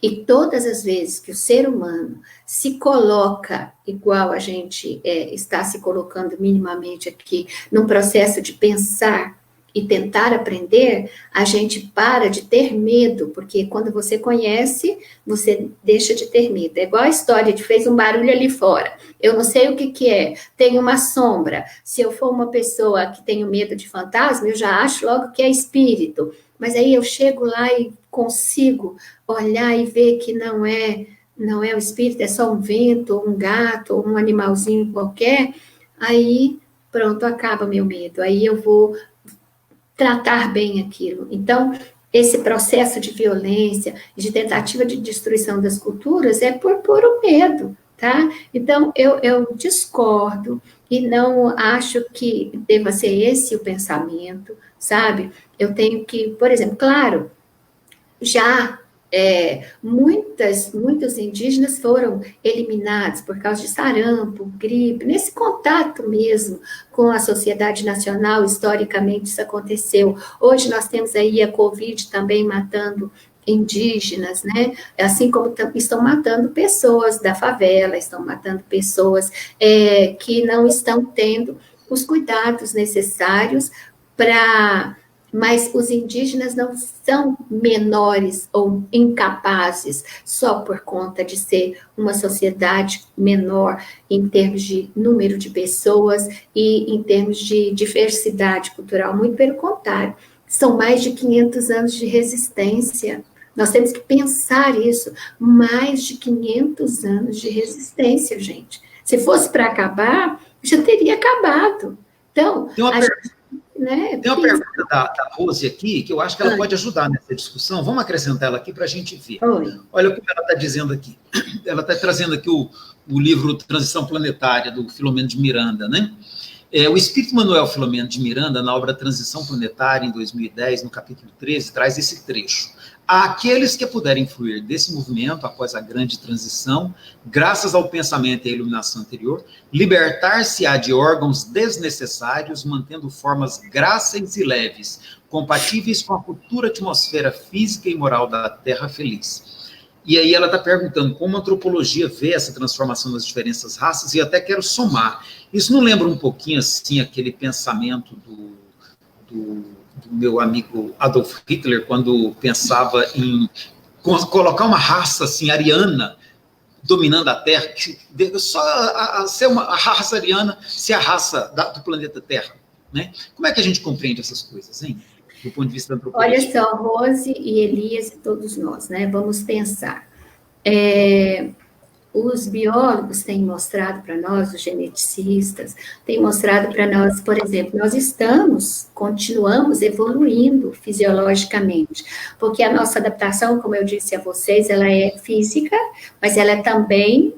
E todas as vezes que o ser humano se coloca, igual a gente está se colocando minimamente aqui, num processo de pensar e tentar aprender, a gente para de ter medo, porque quando você conhece, você deixa de ter medo. É igual a história de fez um barulho ali fora, eu não sei o que é, tem uma sombra. Se eu for uma pessoa que tenho medo de fantasma, eu já acho logo que é espírito. Mas aí eu chego lá e consigo olhar e ver que não é o espírito, é só um vento, ou um gato, ou um animalzinho qualquer, aí pronto, acaba meu medo. Aí eu vou tratar bem aquilo. Então, esse processo de violência, de tentativa de destruição das culturas é por puro medo, tá? Então, eu discordo e não acho que deva ser esse o pensamento, sabe? Eu tenho que, por exemplo, claro, já muitos indígenas foram eliminados por causa de sarampo, gripe, nesse contato mesmo com a sociedade nacional, historicamente isso aconteceu. Hoje nós temos aí a Covid também matando indígenas, né? Assim como estão matando pessoas da favela, estão matando pessoas que não estão tendo os cuidados necessários para... Mas os indígenas não são menores ou incapazes só por conta de ser uma sociedade menor em termos de número de pessoas e em termos de diversidade cultural. Muito pelo contrário, são mais de 500 anos de resistência. Nós temos que pensar isso, mais de 500 anos de resistência, gente. Se fosse para acabar, já teria acabado. Então, tem uma pergunta da Rose aqui, que eu acho que ela pode ajudar nessa discussão. Vamos acrescentar ela aqui para a gente ver. Olha o que ela está dizendo aqui. Ela está trazendo aqui o livro Transição Planetária, do Filomeno de Miranda, né? O espírito Manuel Filomeno de Miranda, na obra Transição Planetária, em 2010, no capítulo 13, traz esse trecho. Aqueles que puderem fluir desse movimento após a grande transição, graças ao pensamento e à iluminação anterior, libertar-se-á de órgãos desnecessários, mantendo formas gráceis e leves, compatíveis com a futura atmosfera física e moral da Terra feliz. E aí ela está perguntando como a antropologia vê essa transformação das diferentes raças, e até quero somar. Isso não lembra um pouquinho, assim, aquele pensamento do meu amigo Adolf Hitler, quando pensava em colocar uma raça assim, ariana, dominando a Terra, só a raça ariana ser a raça do planeta Terra, né? Como é que a gente compreende essas coisas, hein? Do ponto de vista da antropologia. Olha só, Rose e Elias e todos nós, né? Vamos pensar. os biólogos têm mostrado para nós, os geneticistas, têm mostrado para nós, por exemplo, continuamos evoluindo fisiologicamente, porque a nossa adaptação, como eu disse a vocês, ela é física, mas ela é também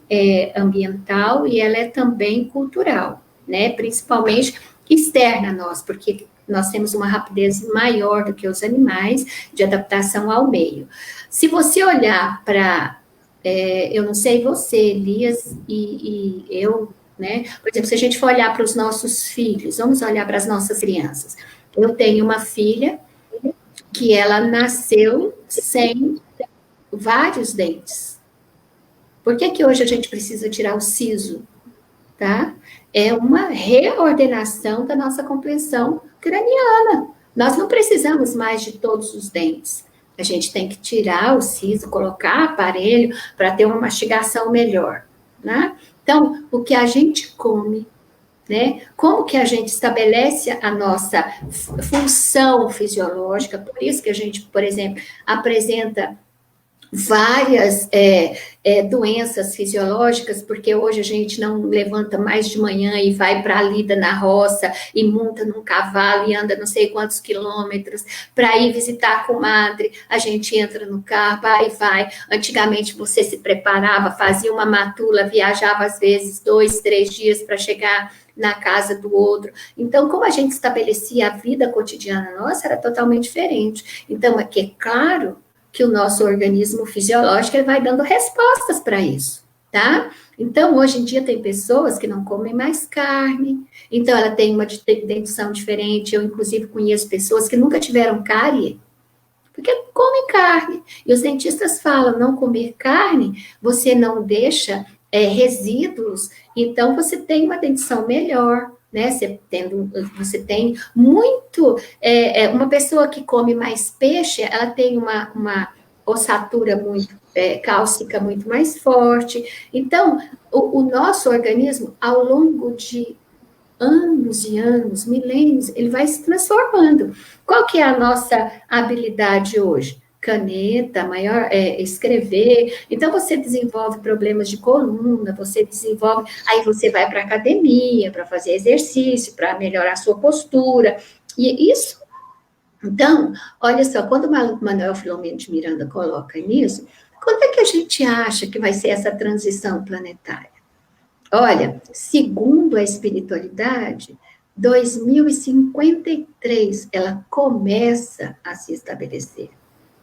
ambiental e ela é também cultural, né? Principalmente externa a nós, porque nós temos uma rapidez maior do que os animais de adaptação ao meio. Se você olhar para eu não sei você, Elias e eu, né? Por exemplo, se a gente for olhar para os nossos filhos, vamos olhar para as nossas crianças. Eu tenho uma filha que ela nasceu sem vários dentes. Por que que hoje a gente precisa tirar o siso? Tá? É uma reordenação da nossa compreensão craniana. Nós não precisamos mais de todos os dentes. A gente tem que tirar o siso, colocar aparelho para ter uma mastigação melhor, né? Então, o que a gente come, né? Como que a gente estabelece a nossa função fisiológica, por isso que a gente, por exemplo, apresenta várias doenças fisiológicas, porque hoje a gente não levanta mais de manhã e vai para a lida na roça e monta num cavalo e anda não sei quantos quilômetros para ir visitar a comadre, a gente entra no carro, vai. Antigamente você se preparava, fazia uma matula, viajava às vezes 2, 3 dias para chegar na casa do outro. Então, como a gente estabelecia a vida cotidiana nossa, era totalmente diferente. Então, aqui é claro que o nosso organismo fisiológico ele vai dando respostas para isso, tá? Então, hoje em dia tem pessoas que não comem mais carne, então ela tem uma dentição diferente. Eu, inclusive, conheço pessoas que nunca tiveram cárie, porque comem carne. E os dentistas falam, não comer carne, você não deixa resíduos, então você tem uma dentição melhor, né? Você tem muito. Uma pessoa que come mais peixe, ela tem uma ossatura muito cálcica muito mais forte. Então, o nosso organismo, ao longo de anos e anos, milênios, ele vai se transformando. Qual que é a nossa habilidade hoje? Caneta, escrever. Então, você desenvolve problemas de coluna, aí você vai para academia, para fazer exercício, para melhorar a sua postura. E isso, então, olha só, quando o Manuel Filomeno de Miranda coloca nisso, quando é que a gente acha que vai ser essa transição planetária? Olha, segundo a espiritualidade, 2053 ela começa a se estabelecer,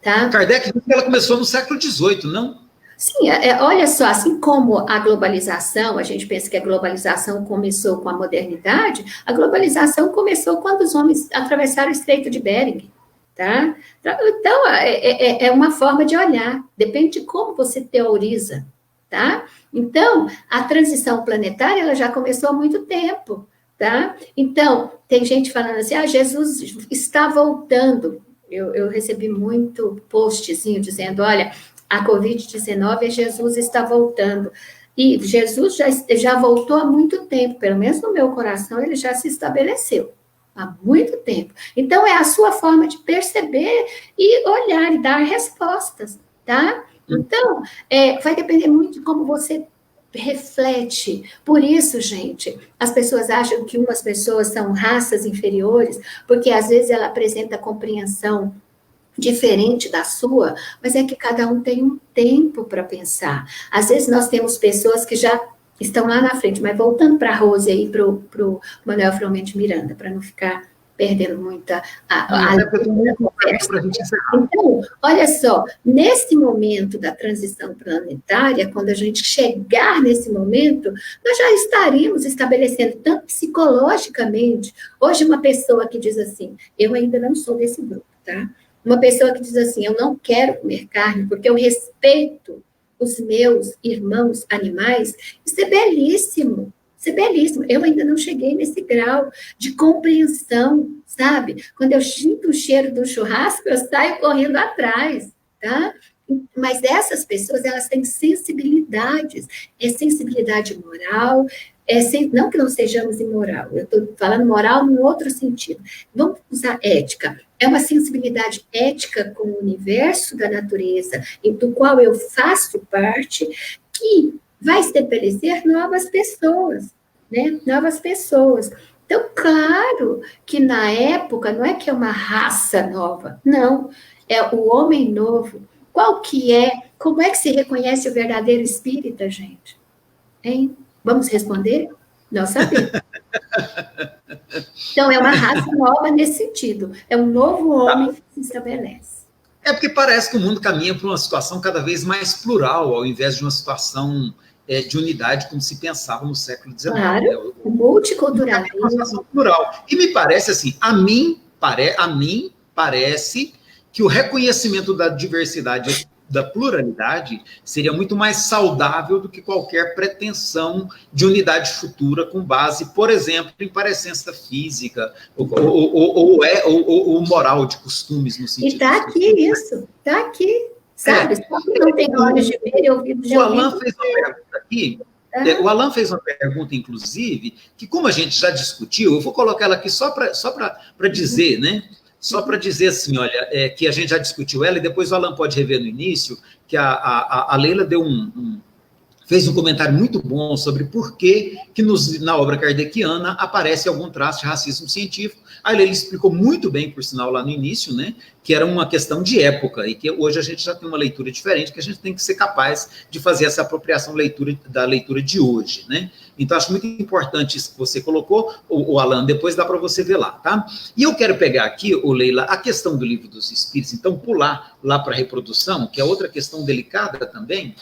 tá? Kardec disse que ela começou no século XVIII, não? Sim, olha só, assim como a globalização, a gente pensa que a globalização começou com a modernidade, a globalização começou quando os homens atravessaram o Estreito de Bering, tá? Então, é uma forma de olhar, depende de como você teoriza, tá? Então, a transição planetária, ela já começou há muito tempo, tá? Então, tem gente falando assim, Jesus está voltando. Eu recebi muito postzinho dizendo, olha, a Covid-19 Jesus está voltando. E Jesus já voltou há muito tempo, pelo menos no meu coração, ele já se estabeleceu há muito tempo. Então, é a sua forma de perceber e olhar e dar respostas, tá? Então, vai depender muito de como você reflete. Por isso, gente, as pessoas acham que umas pessoas são raças inferiores, porque às vezes ela apresenta compreensão diferente da sua, mas é que cada um tem um tempo para pensar. Às vezes nós temos pessoas que já estão lá na frente, mas voltando para a Rose aí, para o Manuel Filomeno de Miranda, para não ficar perdendo muita conversa. Então, olha só, nesse momento da transição planetária, quando a gente chegar nesse momento, nós já estaríamos estabelecendo, tanto psicologicamente, hoje uma pessoa que diz assim, eu ainda não sou desse grupo, tá? Uma pessoa que diz assim, eu não quero comer carne porque eu respeito os meus irmãos animais, isso é belíssimo. Isso é belíssimo. Eu ainda não cheguei nesse grau de compreensão, sabe? Quando eu sinto o cheiro do churrasco, eu saio correndo atrás, tá? Mas essas pessoas, elas têm sensibilidades. É sensibilidade moral, não que não sejamos imoral, eu estou falando moral num outro sentido. Vamos usar ética. É uma sensibilidade ética com o universo da natureza, do qual eu faço parte, que vai estabelecer novas pessoas, né? Novas pessoas. Então, claro que na época não é que é uma raça nova, não, é o homem novo. Qual que é, como é que se reconhece o verdadeiro espírita, gente? Hein? Vamos responder? Nós sabemos. Então, é uma raça nova nesse sentido. É um novo homem que se estabelece. É porque parece que o mundo caminha para uma situação cada vez mais plural, ao invés de uma situação de unidade, como se pensava no século XIX. Claro, o multiculturalismo. Uma situação plural. E me parece assim, a mim parece que o reconhecimento da diversidade, da pluralidade, seria muito mais saudável do que qualquer pretensão de unidade futura com base, por exemplo, em parecência física ou moral de costumes no sentido. E está aqui isso, está aqui, sabe? Não tem olhos de ver e ouvidos de ouvir. O Alan fez uma pergunta aqui. O Alan fez uma pergunta, inclusive, que como a gente já discutiu, eu vou colocar ela aqui só para dizer, né? Só para dizer assim, olha, que a gente já discutiu ela, e depois o Alan pode rever no início, que a Leila deu fez um comentário muito bom sobre por que na obra kardeciana aparece algum traço de racismo científico. A Leila explicou muito bem, por sinal, lá no início, né, que era uma questão de época, e que hoje a gente já tem uma leitura diferente, que a gente tem que ser capaz de fazer essa apropriação da leitura de hoje, né? Então, acho muito importante isso que você colocou, o Alan, depois dá para você ver lá, tá? E eu quero pegar aqui, Leila, a questão do Livro dos Espíritos, então pular lá para a reprodução, que é outra questão delicada também,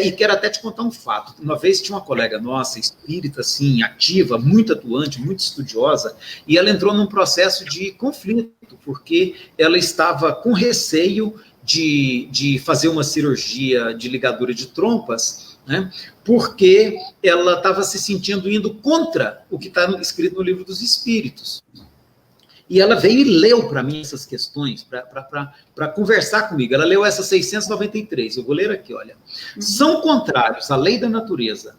e quero até te contar um fato. Uma vez tinha uma colega nossa, espírita, assim, ativa, muito atuante, muito estudiosa, e ela entrou num processo de conflito, porque ela estava com receio de fazer uma cirurgia de ligadura de trompas, né, porque ela estava se sentindo indo contra o que está escrito no Livro dos Espíritos. E ela veio e leu para mim essas questões, para conversar comigo. Ela leu essa 693, eu vou ler aqui, olha. São contrários à lei da natureza,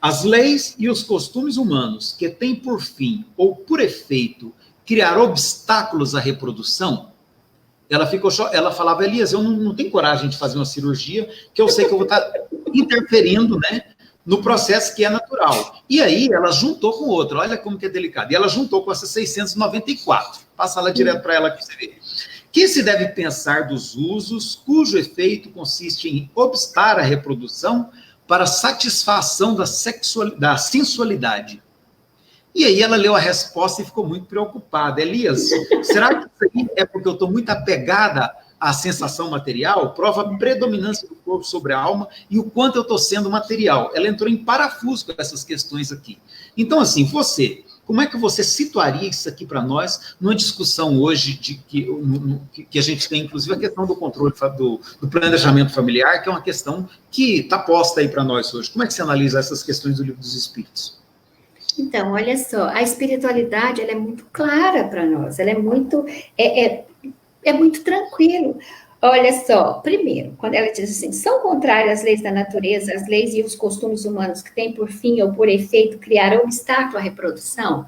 as leis e os costumes humanos que têm por fim ou por efeito criar obstáculos à reprodução. Ela falava, Elias, eu não tenho coragem de fazer uma cirurgia, que eu sei que eu vou estar interferindo, né, no processo que é natural. E aí ela juntou com outra, olha como que é delicado. E ela juntou com essa 694. Passa ela direto para ela que você vê. Que se deve pensar dos usos cujo efeito consiste em obstar a reprodução para satisfação da sensualidade. E aí ela leu a resposta e ficou muito preocupada. Elias, será que isso aí é porque eu estou muito apegada à sensação material? Prova a predominância do corpo sobre a alma e o quanto eu estou sendo material. Ela entrou em parafuso com essas questões aqui. Então, assim, como é que você situaria isso aqui para nós numa discussão hoje que a gente tem, inclusive, a questão do controle do planejamento familiar, que é uma questão que está posta aí para nós hoje. Como é que você analisa essas questões do Livro dos Espíritos? Então, olha só, a espiritualidade ela é muito clara para nós, ela é muito, muito tranquilo. Olha só, primeiro, quando ela diz assim, são contrárias às leis da natureza, as leis e os costumes humanos que têm por fim ou por efeito criar obstáculo à reprodução,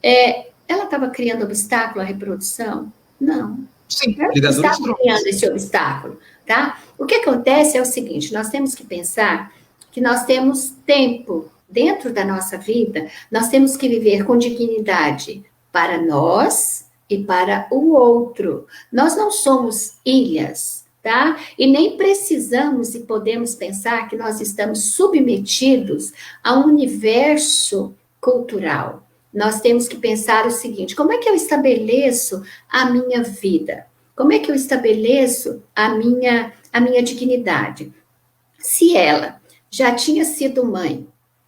ela estava criando obstáculo à reprodução? Não. Sim, ela estava criando esse obstáculo, tá? O que acontece é o seguinte, nós temos que pensar que nós temos tempo dentro da nossa vida, nós temos que viver com dignidade para nós e para o outro. Nós não somos ilhas, tá? E nem precisamos e podemos pensar que nós estamos submetidos a um universo cultural. Nós temos que pensar o seguinte, como é que eu estabeleço a minha vida? Como é que eu estabeleço a minha dignidade? Se ela já tinha sido mãe,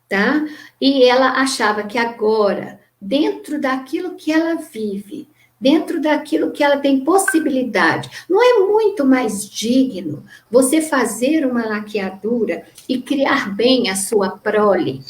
tá? E ela achava que agora, dentro daquilo que ela vive, dentro daquilo que ela tem possibilidade, não é muito mais digno você fazer uma laqueadura e criar bem a sua prole,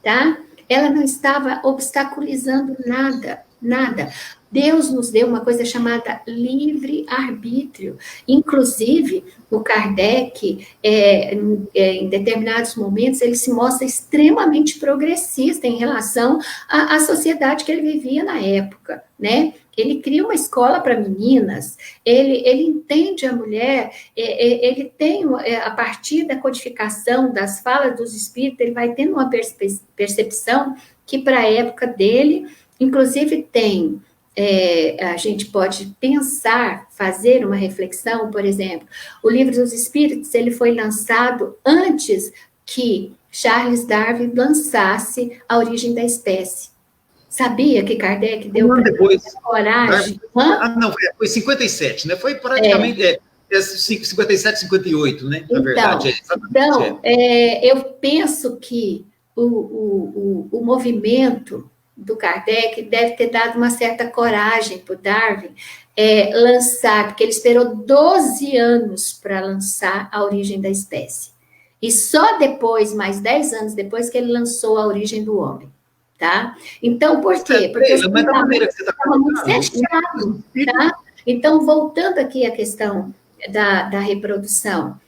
tá? Ela não estava obstaculizando nada, nada. Deus nos deu uma coisa chamada livre-arbítrio. Inclusive, o Kardec, em determinados momentos, ele se mostra extremamente progressista em relação à sociedade que ele vivia na época, né? Ele cria uma escola para meninas, ele entende a mulher, ele tem, a partir da codificação das falas dos espíritos, ele vai tendo uma percepção que para a época dele, inclusive tem, a gente pode pensar, fazer uma reflexão, por exemplo, o Livro dos Espíritos, ele foi lançado antes que Charles Darwin lançasse A Origem da Espécie. Sabia que Kardec deu depois coragem? Não, foi 57, né? Foi praticamente 57, 58, né? Na verdade, então eu penso que o movimento do Kardec deve ter dado uma certa coragem para o Darwin lançar, porque ele esperou 12 anos para lançar A Origem da Espécie. E só depois, mais 10 anos depois, que ele lançou A Origem do Homem. Tá? Então, por quê? Porque estava muito fechado. Tá? Então, voltando aqui à questão da reprodução,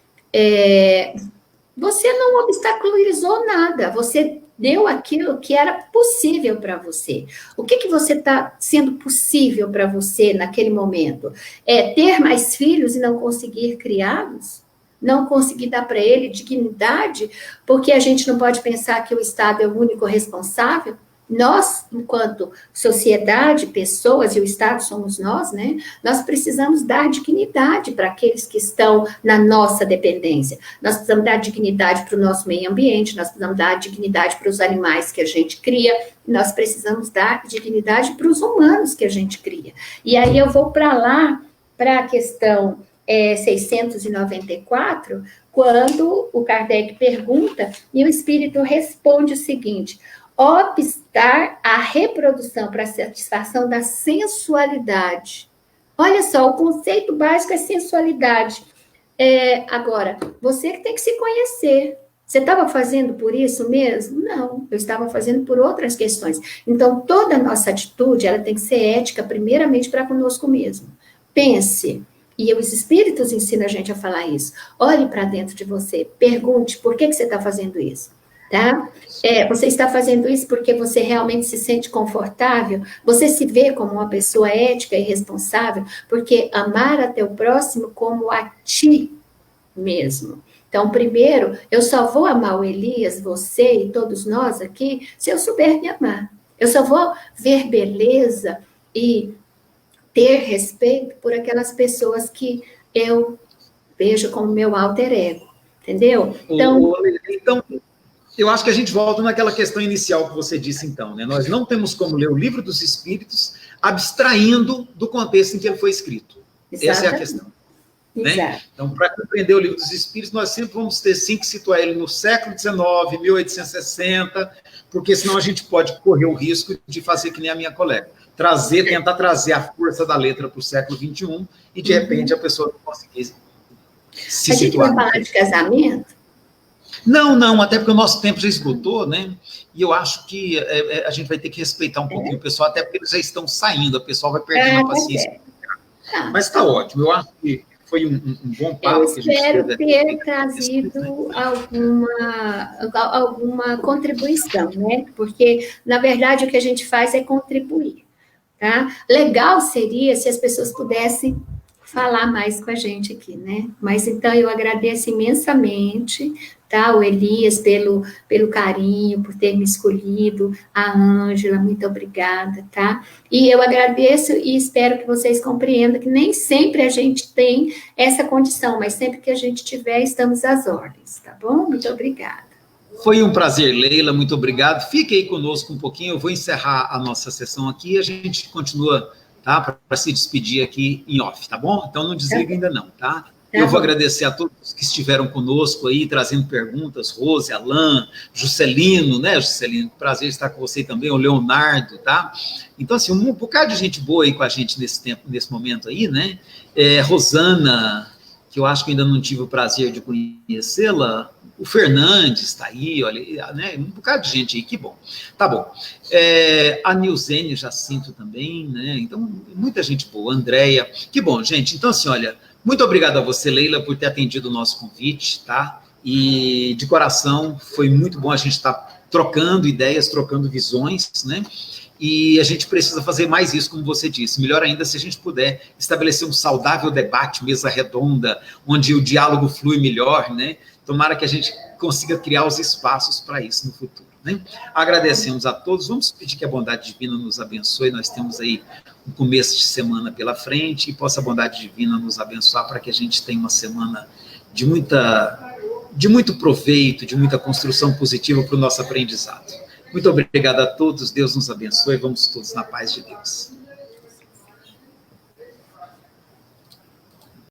você não obstaculizou nada, você deu aquilo que era possível para você. O que você está sendo possível para você naquele momento? Ter mais filhos e não conseguir criá-los? Não conseguir dar para ele dignidade, porque a gente não pode pensar que o Estado é o único responsável. Nós, enquanto sociedade, pessoas, e o Estado somos nós, né? Nós precisamos dar dignidade para aqueles que estão na nossa dependência. Nós precisamos dar dignidade para o nosso meio ambiente, nós precisamos dar dignidade para os animais que a gente cria, nós precisamos dar dignidade para os humanos que a gente cria. E aí eu vou para lá, para a questão 694, quando o Kardec pergunta, e o Espírito responde o seguinte: obstar a reprodução para a satisfação da sensualidade. Olha só, o conceito básico é sensualidade. Agora, você que tem que se conhecer. Você estava fazendo por isso mesmo? Não, eu estava fazendo por outras questões. Então, toda a nossa atitude, ela tem que ser ética, primeiramente, para conosco mesmo. Pense. E os espíritos ensinam a gente a falar isso. Olhe para dentro de você, pergunte por que você está fazendo isso, tá? Você está fazendo isso porque você realmente se sente confortável? Você se vê como uma pessoa ética e responsável? Porque amar a teu próximo como a ti mesmo. Então, primeiro, eu só vou amar o Elias, você e todos nós aqui, se eu souber me amar. Eu só vou ver beleza e ter respeito por aquelas pessoas que eu vejo como meu alter ego, entendeu? Então, eu acho que a gente volta naquela questão inicial que você disse, então, né? Nós não temos como ler o Livro dos Espíritos abstraindo do contexto em que ele foi escrito. Exatamente. Essa é a questão. Né? Então, para compreender o Livro dos Espíritos, nós sempre vamos ter sim que situar ele no século XIX, 1860, porque senão a gente pode correr o risco de fazer que nem a minha colega. Tentar trazer a força da letra para o século XXI e, de repente, a pessoa não conseguir se situar. A gente vai falar de casamento? Não, até porque o nosso tempo já esgotou, né? E eu acho que a gente vai ter que respeitar um pouquinho o pessoal, até porque eles já estão saindo, o pessoal vai perdendo a paciência. Mas está ótimo, eu acho que foi um bom papo. Eu espero ter trazido alguma contribuição, né? Porque, na verdade, o que a gente faz é contribuir. Tá? Legal seria se as pessoas pudessem falar mais com a gente aqui, né? Mas então eu agradeço imensamente, tá? O Elias pelo carinho, por ter me escolhido, a Ângela, muito obrigada, tá? E eu agradeço e espero que vocês compreendam que nem sempre a gente tem essa condição, mas sempre que a gente tiver, estamos às ordens, tá bom? Muito obrigada. Foi um prazer, Leila, muito obrigado. Fique aí conosco um pouquinho, eu vou encerrar a nossa sessão aqui e a gente continua, tá? Para se despedir aqui em off, tá bom? Então não desliga ainda não, tá? Eu vou agradecer a todos que estiveram conosco aí, trazendo perguntas, Rose, Alain, Juscelino, né, Juscelino? Prazer estar com você também, o Leonardo, tá? Então, assim, um bocado de gente boa aí com a gente nesse momento aí, né? Rosana, que eu acho que ainda não tive o prazer de conhecê-la, o Fernandes está aí, olha, né? Um bocado de gente aí, que bom. Tá bom. A Nilzene Jacinto também, né? Então, muita gente boa. Andréia, que bom, gente. Então, assim, olha, muito obrigado a você, Leila, por ter atendido o nosso convite, tá? E, de coração, foi muito bom a gente estar trocando ideias, trocando visões, né? E a gente precisa fazer mais isso, como você disse. Melhor ainda se a gente puder estabelecer um saudável debate, mesa redonda, onde o diálogo flui melhor, né? Tomara que a gente consiga criar os espaços para isso no futuro, né? Agradecemos a todos. Vamos pedir que a bondade divina nos abençoe. Nós temos aí um começo de semana pela frente e possa a bondade divina nos abençoar para que a gente tenha uma semana de muito proveito, de muita construção positiva para o nosso aprendizado. Muito obrigado a todos, Deus nos abençoe, vamos todos na paz de Deus.